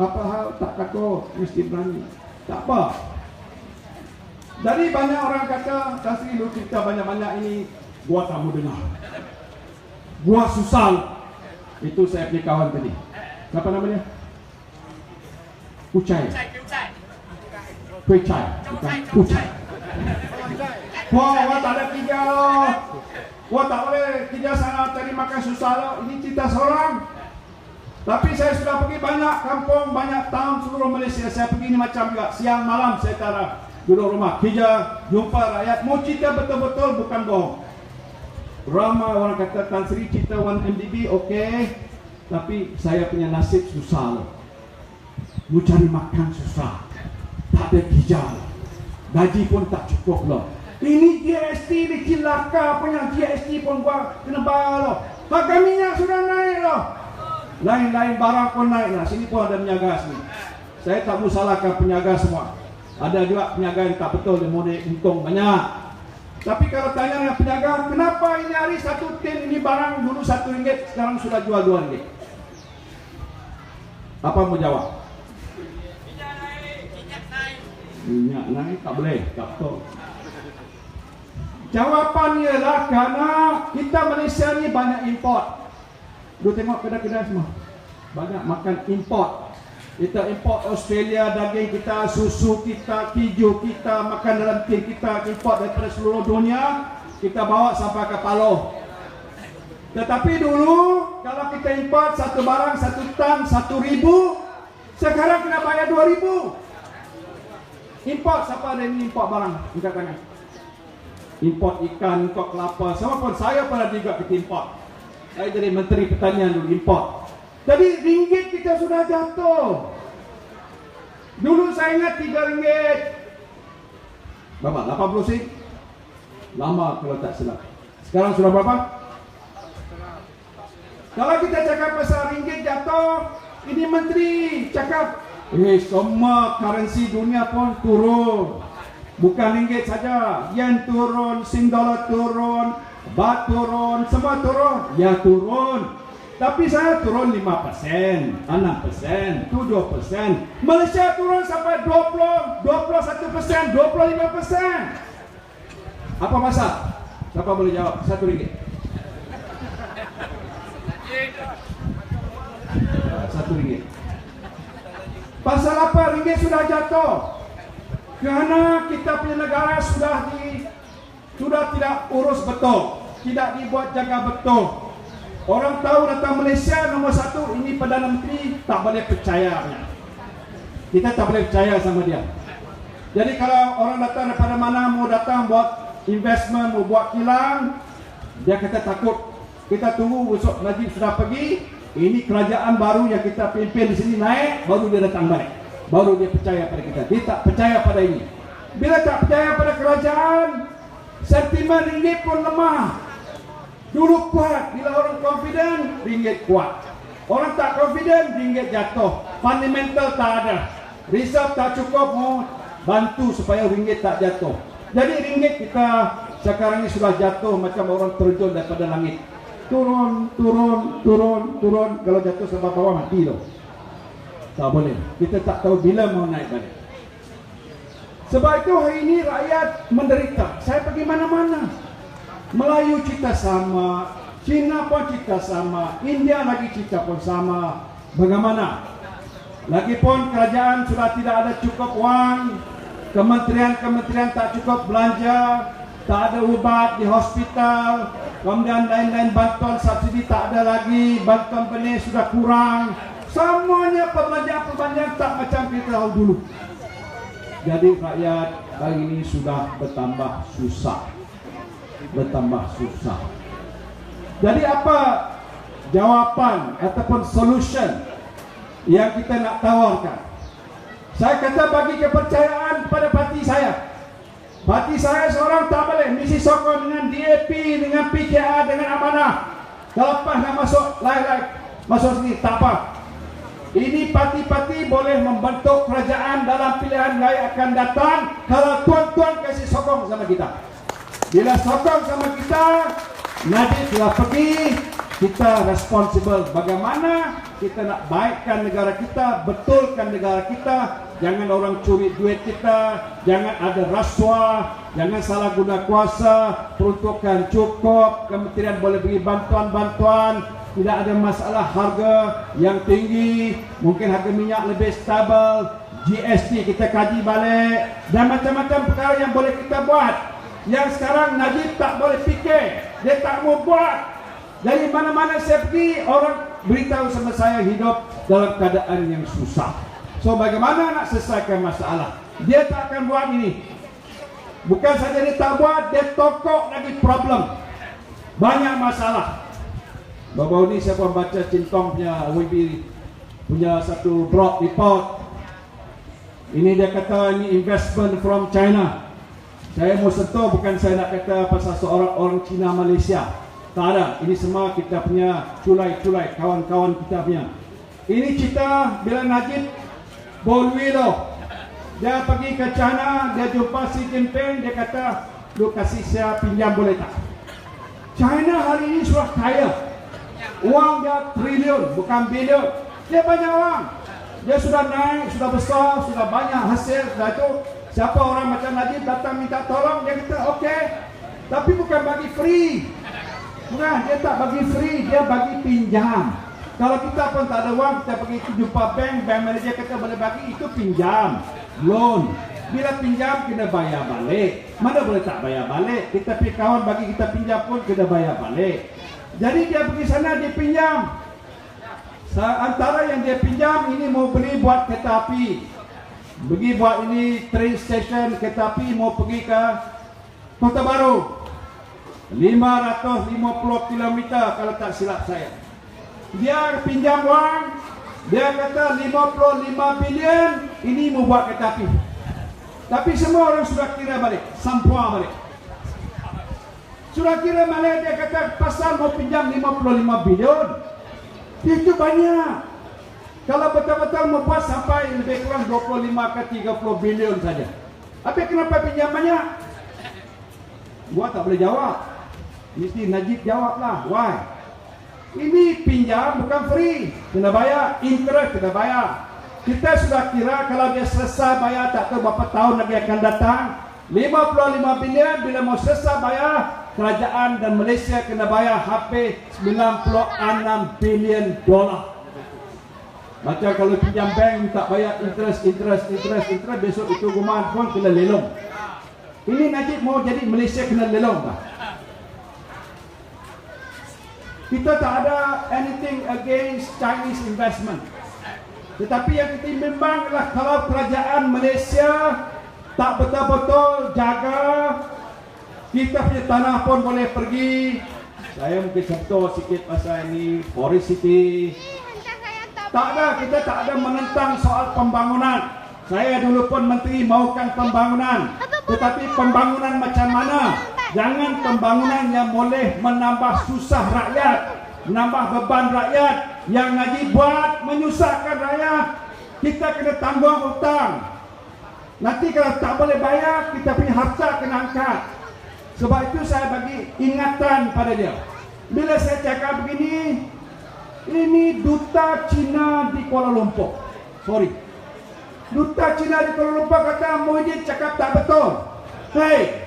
Apa hal tak takut? Mesti berani. Tak apa. Dari banyak orang kata, Tasri lu cerita banyak-banyak ini, gua tak mau dengar. Gua susah. Itu saya punya kawan tadi. Siapa namanya? Kucai. Kucai. Bukan Kucai. Wah, tak ada tiga loh. Wah, tak boleh tiga sana cari makan susah loh. Ini cerita seorang. Tapi saya sudah pergi banyak kampung, banyak tahun seluruh Malaysia. Saya pergi ni macam juga. Siang malam saya taruh duduk rumah, kerja, jumpa rakyat. Mau cerita betul-betul, bukan bohong. Ramai orang kata Tan Sri cerita 1MDB, okey. Tapi saya punya nasib susah loh. Mau cari makan susah. Tak ada kerja. Gaji pun tak cukup loh. Ini GST ni cilaka punya GST pun gua kena bayar loh. Harga minyak sudah naik loh. Lain-lain barang pun naik lah. Sini pun ada penjaga sini. Saya tak mau salahkan penjaga semua. Ada juga peniaga yang tak betul, dia mau untung banyak. Tapi kalau tanya dengan peniaga, kenapa ini hari satu tin ini barang dulu RM1, sekarang sudah jual RM2? Apa mau jawab? Minyak naik, tak boleh, tak betul. Jawapannya adalah karena kita Malaysia ni banyak import. Lu tengok kedai-kedai semua banyak makan import. Kita import Australia, daging kita, susu kita, keju kita, makan dalam tin kita, import daripada seluruh dunia, kita bawa sampai ke Paloh. Tetapi dulu kalau kita import satu barang, satu tan, 1,000, sekarang kena bayar 2,000. Import, siapa ada yang import barang? Angkat tangan. Import ikan, import kelapa, sama pun saya pernah juga kita import. Saya jadi Menteri Pertanian dulu import. Jadi ringgit kita sudah jatuh. Dulu saya ingat RM3. Berapa? 80 sen? Lama kalau tak silap. Sekarang sudah berapa? Kalau kita cakap pasal ringgit jatuh, ini menteri cakap, semua currency dunia pun turun. Bukan ringgit saja, yen turun, Sing dollar turun, baht turun, semua turun. Ya turun. Tapi saya turun 5%, 6%, 7%. Malaysia turun sampai 20, 21%, 25%. Apa masalah? Siapa boleh jawab? RM1. RM1. Pasal apa ringgit sudah jatuh? Kerana kita punya negara sudah tidak urus betul, tidak dibuat jaga betul. Orang tahu datang Malaysia nombor 1, ini Perdana Menteri, tak boleh percaya. Kita tak boleh percaya sama dia. Jadi kalau orang datang daripada mana mau datang buat investment, mau buat kilang, dia kata takut. Kita tunggu besok Najib sudah pergi, ini kerajaan baru yang kita pimpin di sini naik, baru dia datang balik. Baru dia percaya pada kita. Dia tak percaya pada ini. Bila tak percaya pada kerajaan, sentimen ringgit pun lemah. Dulu kuat, bila orang confident, ringgit kuat. Orang tak confident, ringgit jatuh. Fundamental tak ada. Reserve tak cukup, mau bantu supaya ringgit tak jatuh. Jadi ringgit kita sekarang ini sudah jatuh macam orang terjun daripada langit. Turun, turun, turun, turun. Kalau jatuh sampai bawah mati loh. Tak boleh. Kita tak tahu bila mau naik balik. Sebab itu hari ini rakyat menderita. Saya pergi mana-mana. Melayu kita sama, Cina pun kita sama, India lagi kita pun sama. Bagaimana? Lagipun kerajaan sudah tidak ada cukup wang, kementerian-kementerian tak cukup belanja, tak ada ubat di hospital, kemudian lain-lain bantuan subsidi tak ada lagi, bantuan benih sudah kurang. Semuanya perbelanjaan tak macam kita dulu. Jadi rakyat kali ini sudah bertambah susah. Jadi apa jawapan ataupun solution yang kita nak tawarkan? Saya kata bagi kepercayaan pada parti saya. Parti saya seorang tak boleh misi sokong dengan DAP, dengan PKR, dengan Amanah. Kalau lepas nak masuk lain-lain, masuk sini, tak apa. Ini parti-parti boleh membentuk kerajaan dalam pilihan raya akan datang kalau tuan-tuan kasih sokong sama kita. Bila sokong sama kita, Najib sudah pergi, kita responsible. Bagaimana kita nak baikkan negara kita, betulkan negara kita. Jangan orang curi duit kita, jangan ada rasuah, jangan salah guna kuasa, peruntukan cukup, kementerian boleh beri bantuan-bantuan, tidak ada masalah harga yang tinggi, mungkin harga minyak lebih stabil, GST kita kaji balik, dan macam-macam perkara yang boleh kita buat. Yang sekarang Najib tak boleh fikir, dia tak mau buat. Dari mana-mana saya pergi, orang beritahu sama saya hidup dalam keadaan yang susah. So bagaimana nak selesaikan masalah? Dia tak akan buat ini. Bukan saja dia tak buat, dia tokok lagi problem. Banyak masalah. Baru-baru ini saya pun baca Cintong punya WB punya satu broad report. Ini dia kata ini investment from China. Saya mau sentuh, bukan saya nak kata pasal seorang orang Cina Malaysia. Tak ada. Ini semua kita punya culai-culai, kawan-kawan kita punya. Ini cerita bila Najib Bolwi tu. Dia pergi ke China, dia jumpa Xi Jinping, dia kata, lu kasih saya pinjam boleh tak? China hari ini sudah kaya. Uang dia triliun, bukan bilion. Dia banyak uang. Dia sudah naik, sudah besar, sudah banyak hasil. Sudah itu, siapa orang macam Najib datang minta tolong, dia kata okey. Tapi bukan bagi free. Bukan, dia tak bagi free, dia bagi pinjam. Kalau kita pun tak ada uang, kita pergi jumpa bank manager kata boleh bagi, itu pinjam, loan. Bila pinjam, kena bayar balik. Mana boleh tak bayar balik? Kita pergi kawan bagi kita pinjam pun, kena bayar balik. Jadi dia pergi sana, dia pinjam. Antara yang dia pinjam, ini mau beli buat kereta api. Pergi buat ini train station, kereta api mau pergi ke Kota Baru. 550 km kalau tak silap saya. Dia pinjam wang, dia kata 55 bilion, ini mau buat kereta api. Tapi semua orang sudah kira balik, sampua balik. Sudah kira balik, dia kata pasal mau pinjam 55 bilion. Itu banyak. Kalau betul-betul membuat sampai lebih kurang 25 ke 30 bilion saja. Tapi kenapa pinjam banyak? Gua tak boleh jawab. Mesti Najib jawablah. Why? Ini pinjam bukan free. Kena bayar. Interest kena bayar. Kita sudah kira kalau dia selesai bayar, tak tahu berapa tahun lagi akan datang. 55 bilion bila mau selesai bayar, kerajaan dan Malaysia kena bayar hampir 96 bilion dolar. Macam kalau pinjam bank tak bayar interest, besok itu rumah pun kena lelong. Ini Najib mau jadi Malaysia kena lelong tak? Kita tak ada anything against Chinese investment. Tetapi yang kita bimbang adalah kalau kerajaan Malaysia tak betul-betul jaga, kita punya tanah pun boleh pergi. Saya mungkin contoh sikit pasal ini, Forest City. Tak ada, kita tak ada menentang soal pembangunan. Saya dulu pun menteri maukan pembangunan. Tetapi pembangunan macam mana? Jangan pembangunan yang boleh menambah susah rakyat, menambah beban rakyat. Yang Najib buat menyusahkan rakyat. Kita kena tanggung hutang. Nanti kalau tak boleh bayar, kita punya harta kena angkat. Sebab itu saya bagi ingatan pada dia. Bila saya cakap begini, ini duta Cina di Kuala Lumpur. Sorry. Duta Cina di Kuala Lumpur kata Muhyiddin cakap tak betul. Hey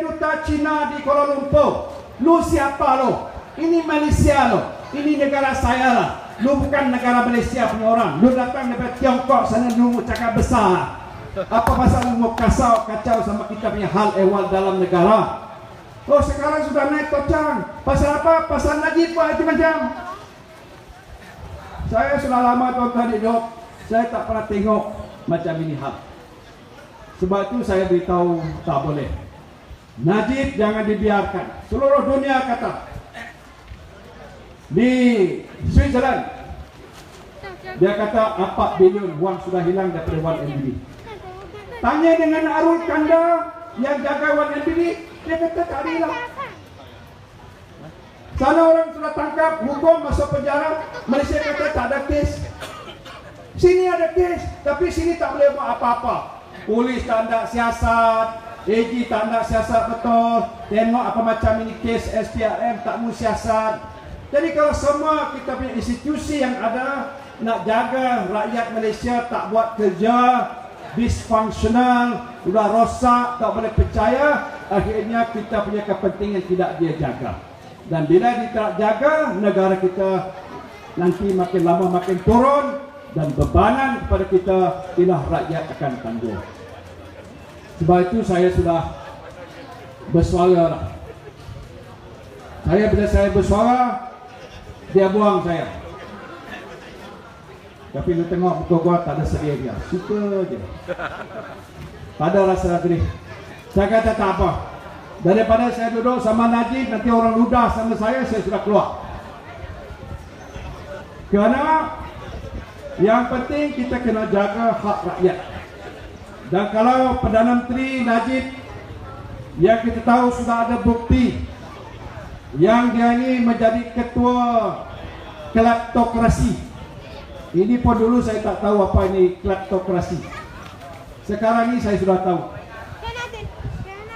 duta Cina di Kuala Lumpur, lu siapa lu? Ini Malaysia lu. Ini negara saya lah. Lu bukan negara Malaysia punya orang. Lu datang dari Tiongkok sana, lu cakap besar. Apa pasal lu mau kacau sama kita punya hal ehwal dalam negara? Oh sekarang sudah naik tocang. Pasal apa? Pasal Najib buat macam-macam. Saya sudah lama tuan-tuan hidup, saya tak pernah tengok macam ini hal. Sebab itu saya beritahu tak boleh. Najib jangan dibiarkan. Seluruh dunia kata. Di Switzerland dia kata 4 bilion wang sudah hilang daripada 1MDB. Tanya dengan Arul Kanda yang jaga 1MDB, dia kata tak ada hilang. Sana orang sudah tangkap, hukum, masuk penjara. Malaysia kata tak ada kes. Sini ada kes, tapi sini tak boleh buat apa-apa. Polis tak ada siasat, AG tak ada siasat betul. Tengok apa macam ini kes SPRM tak mau siasat. Jadi kalau semua kita punya institusi yang ada nak jaga rakyat Malaysia tak buat kerja, dysfunctional, sudah rosak, tak boleh percaya, akhirnya kita punya kepentingan tidak dia jaga. Dan bila dia tak jaga, negara kita nanti makin lama makin turun dan bebanan kepada kita ialah rakyat akan tanggung. Sebab itu saya sudah bersuara. Bila saya bersuara, dia buang saya. Tapi lu tengok muka gua tak ada sedia dia. Suka je. Tak ada rasa gerih. Saya kata tak apa. Daripada saya duduk sama Najib, nanti orang ludah sama saya sudah keluar. Kerana yang penting kita kena jaga hak rakyat. Dan kalau Perdana Menteri Najib yang kita tahu sudah ada bukti yang dia ini menjadi ketua kleptokrasi. Ini pun dulu saya tak tahu apa ini kleptokrasi. Sekarang ini saya sudah tahu.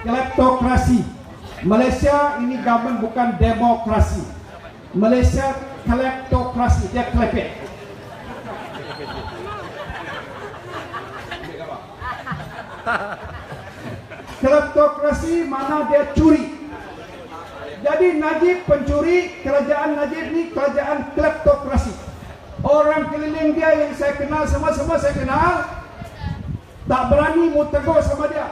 Kleptokrasi. Malaysia ini government bukan demokrasi. Malaysia kleptokrasi, dia klepet. Kleptokrasi mana dia curi. Jadi Najib pencuri, kerajaan Najib ni kerajaan kleptokrasi. Orang keliling dia yang saya kenal, semua saya kenal, tak berani mau tegur sama dia.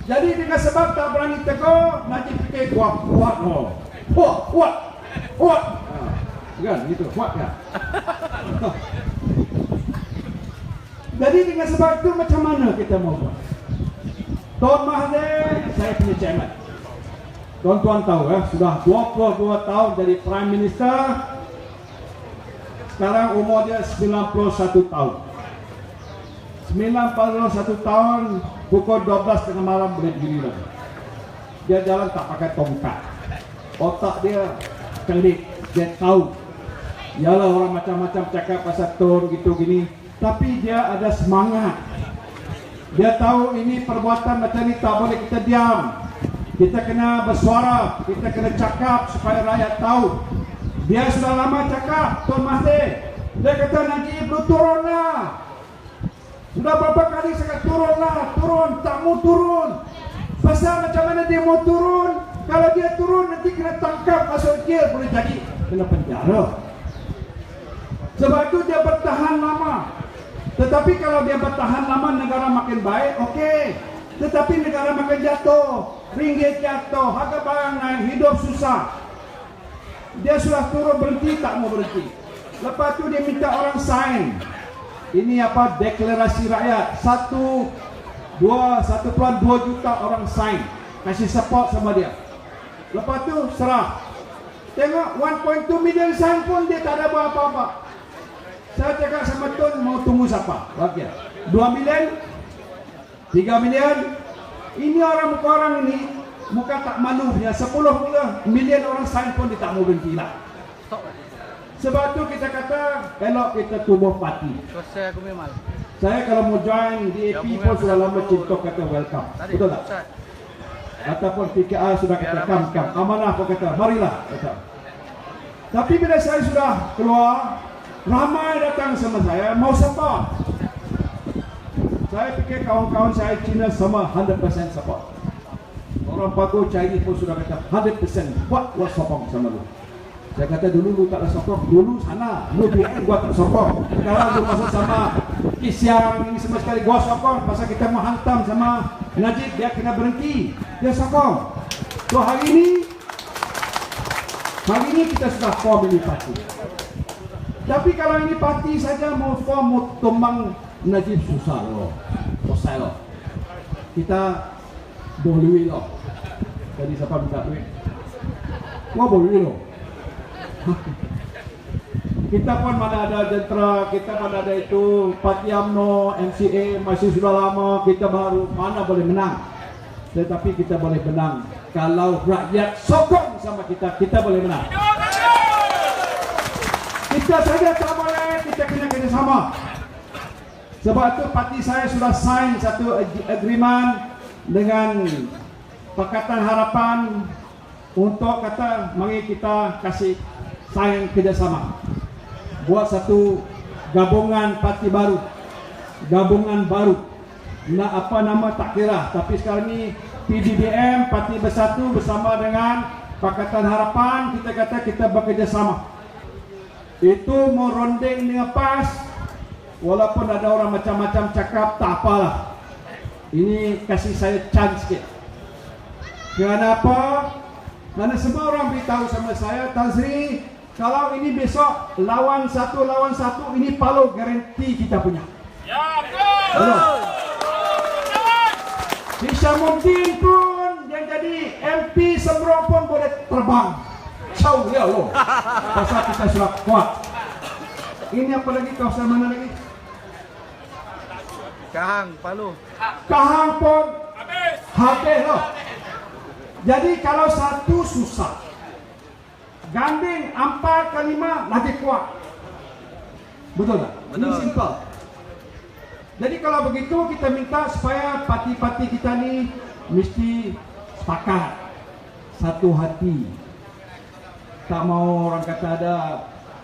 Jadi dengan sebab tak berani tegur, Najib fikir kuat no. Kuat. Kan gitu, kuat kan. Jadi dengan sebab itu macam mana kita mau buat? Tuan Mahathir, saya punya chairman. Tuan-tuan tahu ya, sudah 22 tahun jadi Prime Minister. Sekarang umur dia 91 tahun. 91 tahun, pukul 12 tengah malam boleh berdiri lagi. Dia jalan tak pakai tongkat. Otak dia cerdik, dia tahu. Yalah orang macam-macam cakap pasal tone gitu gini, tapi dia ada semangat. Dia tahu ini perbuatan macam ni tak boleh kita diam. Kita kena bersuara, kita kena cakap supaya rakyat tahu. Dia sudah lama cakap, Tuan Mahathir. Dia kata Najib lu turunlah. Sudah berapa kali saya kata turun, tak mau turun. Pasal macam mana dia mau turun? Kalau dia turun nanti kena tangkap, masuk jail, boleh jadi kena penjara. Sebab itu dia bertahan lama. Tetapi kalau dia bertahan lama, negara makin baik, okey. Tetapi negara makin jatuh, ringgit jatuh, harga barang naik, hidup susah. Dia sudah turun berhenti, tak mau berhenti. Lepas tu dia minta orang sign. Ini apa? Deklarasi rakyat. 1.2 juta orang sign, kasih support sama dia. Lepas tu serah. Tengok 1.2 million sign pun dia tak ada buat apa-apa. Saya cakap sama Tun, mau tunggu siapa? Bagi 2 million, 3 million. Ini orang ini muka tak malu punya. 10 million orang sign pun dia tak mau berhenti lah. Sebab tu kita kata elok kita tubuh parti. Saya kalau mau join DAP pun sudah lama cinta kata welcome. Betul tak? Ataupun PKR sudah kata come. Amanah pun kata marilah kata. Tapi bila saya sudah keluar, ramai datang sama saya mau support. Saya fikir kawan-kawan saya Cina sama 100% support. Orang Pago Chinese pun sudah kata 100% buat sokong sama lu. Saya kata dulu lu tak ada sokong, dulu sana lu biar gua tak sokong. Sekarang lu masuk sama Kisiang ini sama sekali gua sokong. Pasal kita mau hantam sama Najib, dia kena berhenti, dia sokong. So hari ini kita sudah form ini parti. Tapi kalau ini parti saja mau form, mau tumbang Najib susah loh, susah loh. Kita boleh loh. Jadi siapa minta duit? Gua boleh loh. Kita pun mana ada jentera, kita mana ada itu Parti UMNO, MCA masih sudah lama, kita baru mana boleh menang. Tetapi kita boleh menang kalau rakyat sokong sama kita, kita boleh menang. Kita saja tak boleh, kita kena kerjasama. Sebab itu parti saya sudah sign satu agreement dengan Pakatan Harapan untuk kata mari kita kasih sign kerjasama. Buat satu gabungan parti baru. Gabungan baru. Nak apa nama tak kira. Tapi sekarang ni PDBM, Parti Bersatu bersama dengan Pakatan Harapan, kita kata kita bekerjasama. Itu mau rondeng dengan pas. Walaupun ada orang macam-macam cakap, tak apalah. Ini kasih saya chance sikit. Kenapa? Karena semua orang beritahu sama saya, Tan Sri, kalau ini besok lawan satu, ini palu garanti kita punya. Ya, betul. Hishamuddin pun yang jadi MP Sembrong pun boleh terbang. Ciao ya lo. Pasal kita sudah kuat. Ini apa lagi kawasan mana lagi?
Kahang, Palu.
Kahang pun habis loh. Jadi kalau satu susah, ganding 4 ke 5 lagi kuat. Betul tak? Betul. Ini simple. Jadi kalau begitu kita minta supaya parti-parti kita ni mesti sepakat, satu hati. Tak mau orang kata ada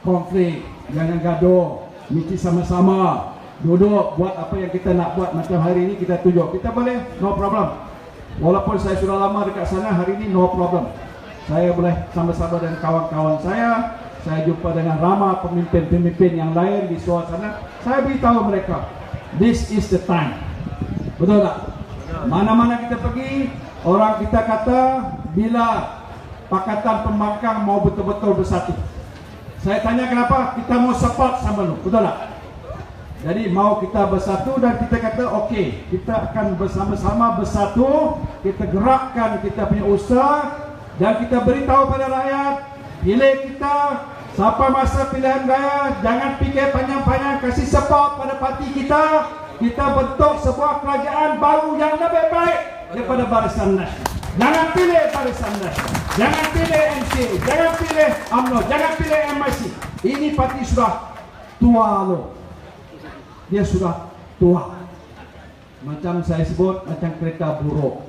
konflik, jangan gaduh, mesti sama-sama duduk buat apa yang kita nak buat. Macam hari ini kita tunjuk, kita boleh, no problem. Walaupun saya sudah lama dekat sana, hari ini no problem. Saya boleh sama-sama dengan kawan-kawan saya jumpa dengan ramai pemimpin-pemimpin yang lain di luar sana. Saya beritahu mereka, this is the time. Betul tak? Mana-mana kita pergi, orang kita kata bila Pakatan Pembangkang mau betul-betul bersatu. Saya tanya kenapa? Kita mau support sama lu, betul tak? Jadi mau kita bersatu dan kita kata okey, kita akan bersama-sama bersatu, kita gerakkan kita punya usaha dan kita beritahu pada rakyat, pilih kita sampai masa pilihan raya, jangan fikir panjang-panjang, kasih support pada parti kita. Kita bentuk sebuah kerajaan baru yang lebih baik daripada Barisan Nasional. Jangan pilih Barisan Nasional, jangan pilih NCA, jangan pilih UMNO, jangan pilih MIC. Ini parti sudah tua loh. Dia sudah tua. Macam saya sebut, macam kereta buruk.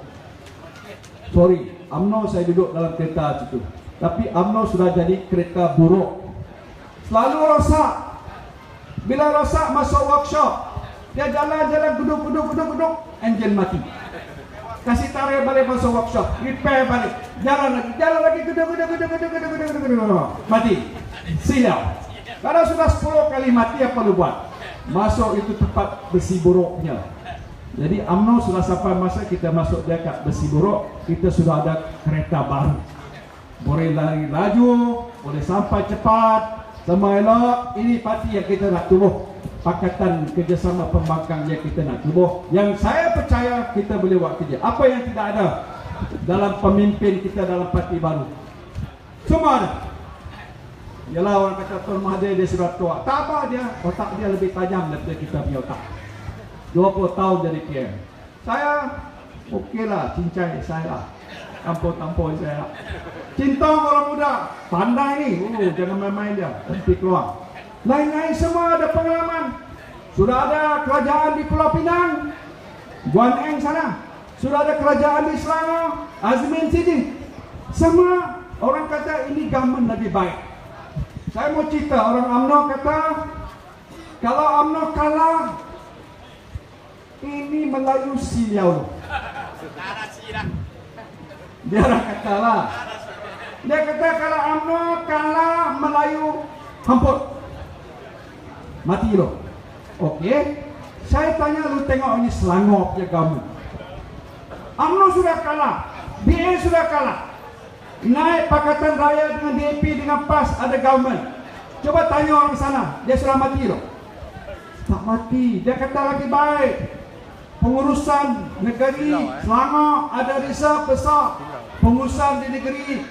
Sorry, UMNO saya duduk dalam kereta situ. Tapi UMNO sudah jadi kereta buruk. Selalu rosak. Bila rosak masuk workshop, dia jalan-jalan duduk, enjin mati. Kasih tarik balik masuk workshop, repair balik, jalan lagi, duduk, mati. Silau. Kalau sudah 10 kali mati, apa lu buat? Masuk itu tempat besi buruknya. Jadi UMNO sudah sampai masa kita masuk dekat besi buruk, kita sudah ada kereta baru. Boleh lari laju, boleh sampai cepat, semua elok. Ini parti yang kita nak tubuh, Pakatan Kerjasama Pembangkang yang kita nak tubuh. Yang saya percaya kita boleh buat kerja. Apa yang tidak ada dalam pemimpin kita dalam parti baru? Semua ada. Yalah orang kata Tuan Mahathir dia sudah tua. Tak apa, dia otak dia lebih tajam daripada kita punya otak. 20 tahun jadi PM. Saya okeylah, cincai saya lah. Tampoi saya lah. Cintong orang muda, pandai ni. Jangan main-main dia, nanti keluar. Lain-lain semua ada pengalaman. Sudah ada kerajaan di Pulau Pinang, Guan Eng sana. Sudah ada kerajaan di Selangor, Azmin sini. Semua orang kata ini government lebih baik. Saya mau cerita, orang UMNO kata kalau UMNO kalah, ini Melayu silau. Dia orang kata lah. Dia kata kalau UMNO kalah, Melayu hamput, mati lo. Okey, saya tanya lu tengok ini Selangor punya government. UMNO sudah kalah, BA sudah kalah. Naik Pakatan Raya dengan DAP dengan PAS ada government. Coba tanya orang sana, dia sudah mati loh. Tak mati, dia kata lagi baik. Pengurusan negeri Selangor ada reserve besar. Pengurusan di negeri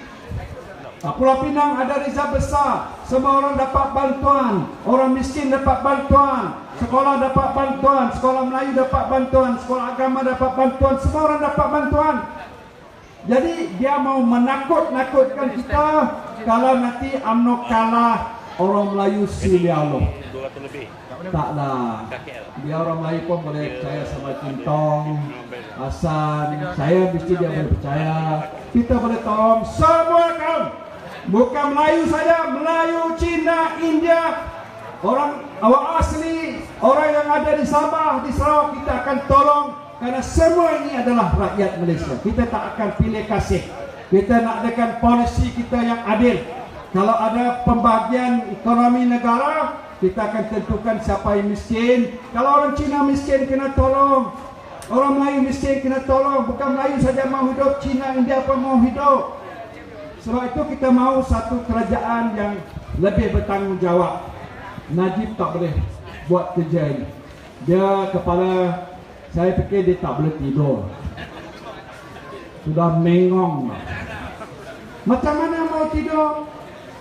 Pulau Pinang ada reserve besar. Semua orang dapat bantuan. Orang miskin dapat bantuan. Sekolah dapat bantuan. Sekolah Melayu dapat bantuan. Sekolah agama dapat bantuan. Semua orang dapat bantuan. Jadi dia mau menakut-nakutkan kita kalau nanti UMNO kalah, orang Melayu silau. Taklah. Dia orang Melayu pun boleh percaya sama Cintong, Hasan. Saya mesti dia boleh percaya. Kita boleh tolong semua kaum. Bukan Melayu saja, Melayu, Cina, India, orang asli, orang yang ada di Sabah, di Sarawak, kita akan tolong. Karena semua ini adalah rakyat Malaysia. Kita tak akan pilih kasih. Kita nak adakan polisi kita yang adil. Kalau ada pembahagian ekonomi negara, kita akan tentukan siapa yang miskin. Kalau orang Cina miskin, kena tolong. Orang Melayu miskin, kena tolong. Bukan Melayu saja mau hidup, Cina, India pun mau hidup. Sebab itu kita mau satu kerajaan yang lebih bertanggungjawab. Najib tak boleh buat kerja ini. Dia kepala, saya fikir dia tak boleh tidur. Sudah mengong. Macam mana mau tidur?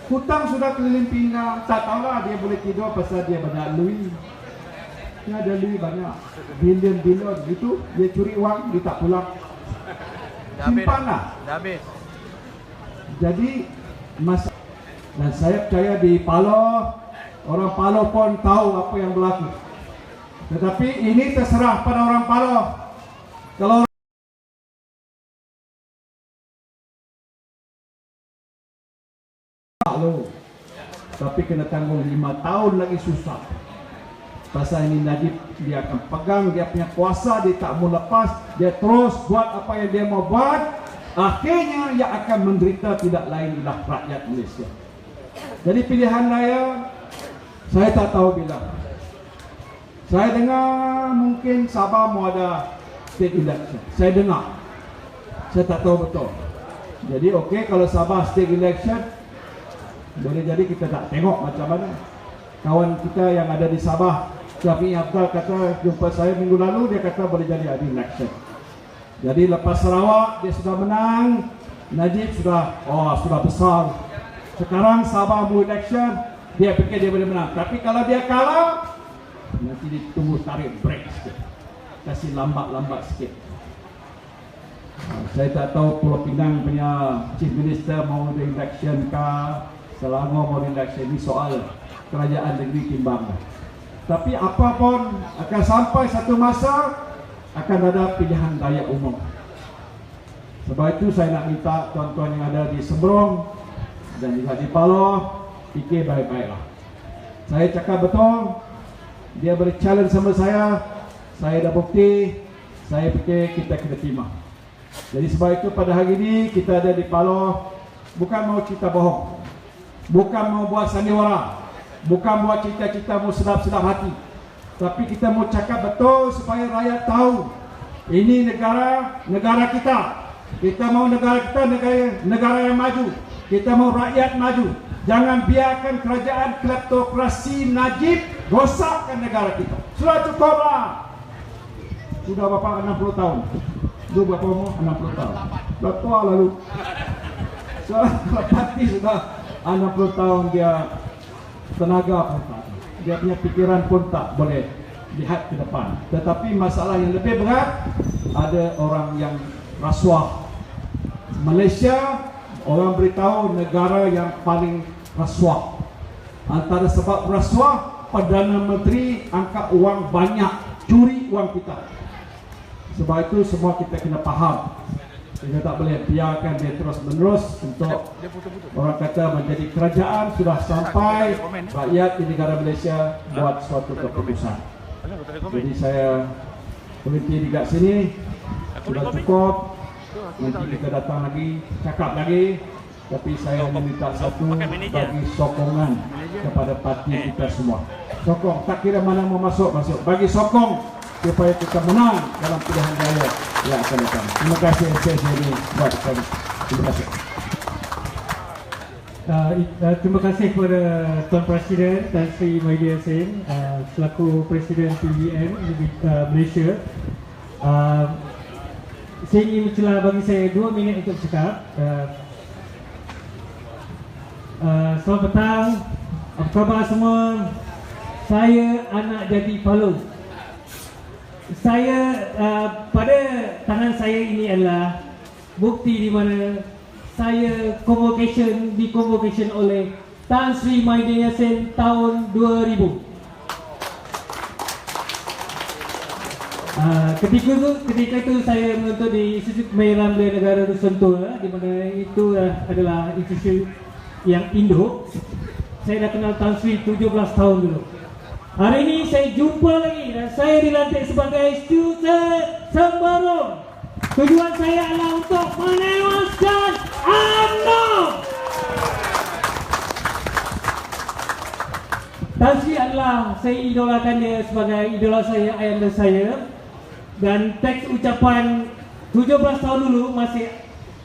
Hutang sudah keliling pinggang. Tak tahulah dia boleh tidur pasal dia banyak lui. Dia ada lui banyak. Bilion-bilion. Itu dia curi uang, dia tak pulang. Simpanlah.
Dah habis.
Jadi masa, dan saya percaya di Palo, orang Palo pun tahu apa yang berlaku. Tetapi ini terserah pada orang Paloh. Kalau tapi kena tanggung 5 tahun lagi susah. Pasal ini Najib dia akan pegang dia punya kuasa, dia tak mau lepas, dia terus buat apa yang dia mau buat. Akhirnya yang akan menderita tidak lain adalah rakyat Malaysia. Jadi pilihan raya saya tak tahu bila. Saya dengar mungkin Sabah mau ada state election. Saya dengar. Saya tak tahu betul. Jadi okey kalau Sabah state election, boleh jadi kita tak tengok macam mana. Kawan kita yang ada di Sabah, Syafiq Abdul kata jumpa saya minggu lalu, dia kata boleh jadi ada election. Jadi lepas Sarawak dia sudah menang, Najib sudah besar. Sekarang Sabah mau election, dia fikir dia boleh menang. Tapi kalau dia kalah, nanti ditunggu tarik break sikit, kasih lambat sikit. Saya tak tahu Pulau Pinang punya Chief Minister mau ada election ke, Selangor mau ada election, ini soal kerajaan negeri timbang. Tapi apapun akan sampai satu masa akan ada pilihan raya umum. Sebab itu saya nak minta tuan-tuan yang ada di Sembrong dan juga di Paloh fikir baik-baiklah. Saya cakap betul, dia beri challenge sama saya dah bukti, saya fikir kita kena terima. Jadi sebab itu pada hari ini kita ada di Paloh bukan mau cerita bohong, bukan mau buat sandiwara, bukan buat cerita-cerita mau sedap-sedap hati, tapi kita mau cakap betul supaya rakyat tahu ini negara kita. Kita mau negara kita negara yang maju. Kita mau rakyat maju. Jangan biarkan kerajaan kleptokrasi Najib rosakkan negara kita. Sudah cukuplah. Sudah berapa 60 tahun. Dulu berapa umur? 60 tahun. Sudah tua lalu. Kalau parti sudah 60 tahun dia tenaga pun tak. Dia punya pikiran pun tak boleh lihat ke depan. Tetapi masalah yang lebih berat, ada orang yang rasuah. Malaysia, orang beritahu negara yang paling rasuah. Antara sebab rasuah, Perdana Menteri angkat uang banyak, curi uang kita. Sebab itu semua kita kena faham. Kita tak boleh biarkan dia terus menerus untuk orang kata menjadi kerajaan. Sudah sampai rakyat di negara Malaysia buat suatu keputusan. Jadi saya berhenti di kat sini. Sudah cukup. Nanti kita datang lagi, cakap lagi. Tapi saya meminta satu bagi sokongan kepada parti kita semua. Sokong, tak kira mana mau masuk. Bagi sokong supaya kita menang dalam pilihan raya yang akan datang. Terima kasih saya ini buat kami. Terima kasih.
Terima kasih kepada Tuan Presiden Tan Sri Mahathir Yassin selaku Presiden PBN Malaysia. Saya ingin mencela bagi saya 2 minit untuk cakap. Selamat petang. Apa khabar semua? Saya anak jadi Paloh. Saya pada tangan saya ini adalah bukti di mana saya convocation oleh Tan Sri Mahathir Yassin tahun 2000. Ketika itu saya menuntut di Institut Kemahiran Belia Negara Dusun Tua, di mana itu adalah institusi yang induk. Saya dah kenal Tan Sri 17 tahun dulu. Hari ini saya jumpa lagi dan saya dilantik sebagai student Sembrong. Tujuan saya adalah untuk menewaskan UMNO. Tan Sri adalah, saya idolakan dia sebagai idola saya, ayahanda saya. Dan teks ucapan 17 tahun dulu masih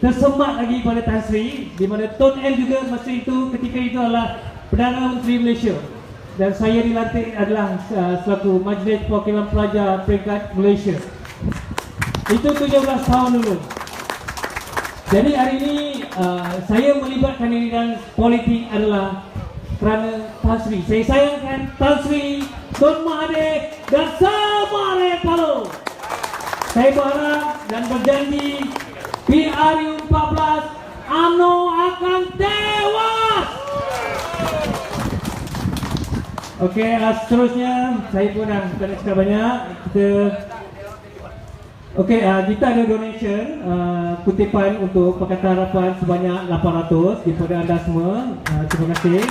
tersemat lagi pada Tan Sri, di mana Tun N juga masa itu ketika itu adalah Perdana Menteri Malaysia. Dan saya dilantik adalah selaku Majlis Perwakilan Pelajar Peringkat Malaysia. Itu 17 tahun dulu. Jadi hari ini saya melibatkan diri dalam politik adalah kerana Tan Sri. Saya sayangkan Tan Sri, Tun Mahathir dan semua rakyat Paloh. Saya berharap dan berjanji PRU 14 UMNO akan tewas. Okey, seterusnya saya pun dah bukan nak cakap banyak. Kita ada donation kutipan untuk Pakatan Harapan sebanyak 800 daripada anda semua. Terima kasih.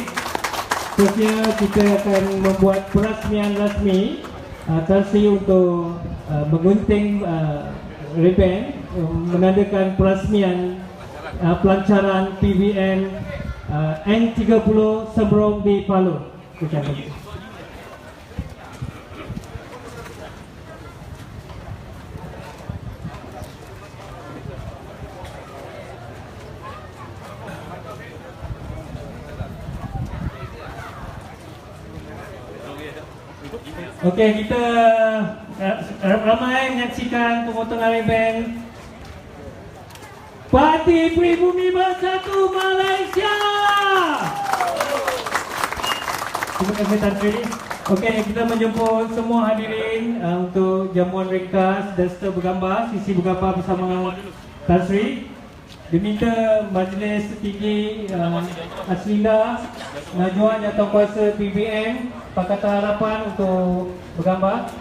Seterusnya kita akan membuat perasmian rasmi Tan Sri untuk menggunting ribbon menandakan perasmian pelancaran PVN N30 Sembrong di Palu. Okey, kita ramai menyaksikan pemotongan ribbon Parti Pribumi Bersatu Malaysia. Terima kasih Tan Sri. Okey, kita menjemput semua hadirin untuk jamuan ringkas dan serta bergambar, sisi bergambar bersama Tan Sri. Diminta Majlis Tertinggi Aslinda, Najwa Jawatankuasa PBN Pakatan Harapan untuk bergambar.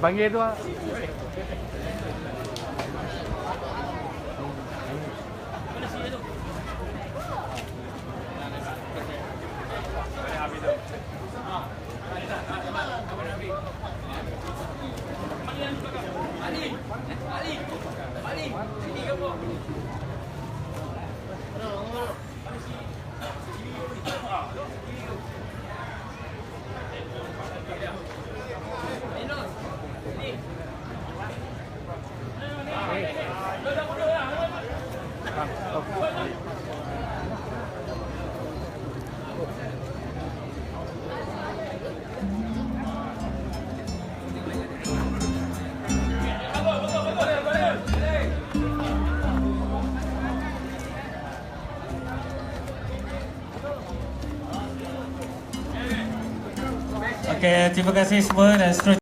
Panggil tu.
Okey, terima kasih semua dan seterusnya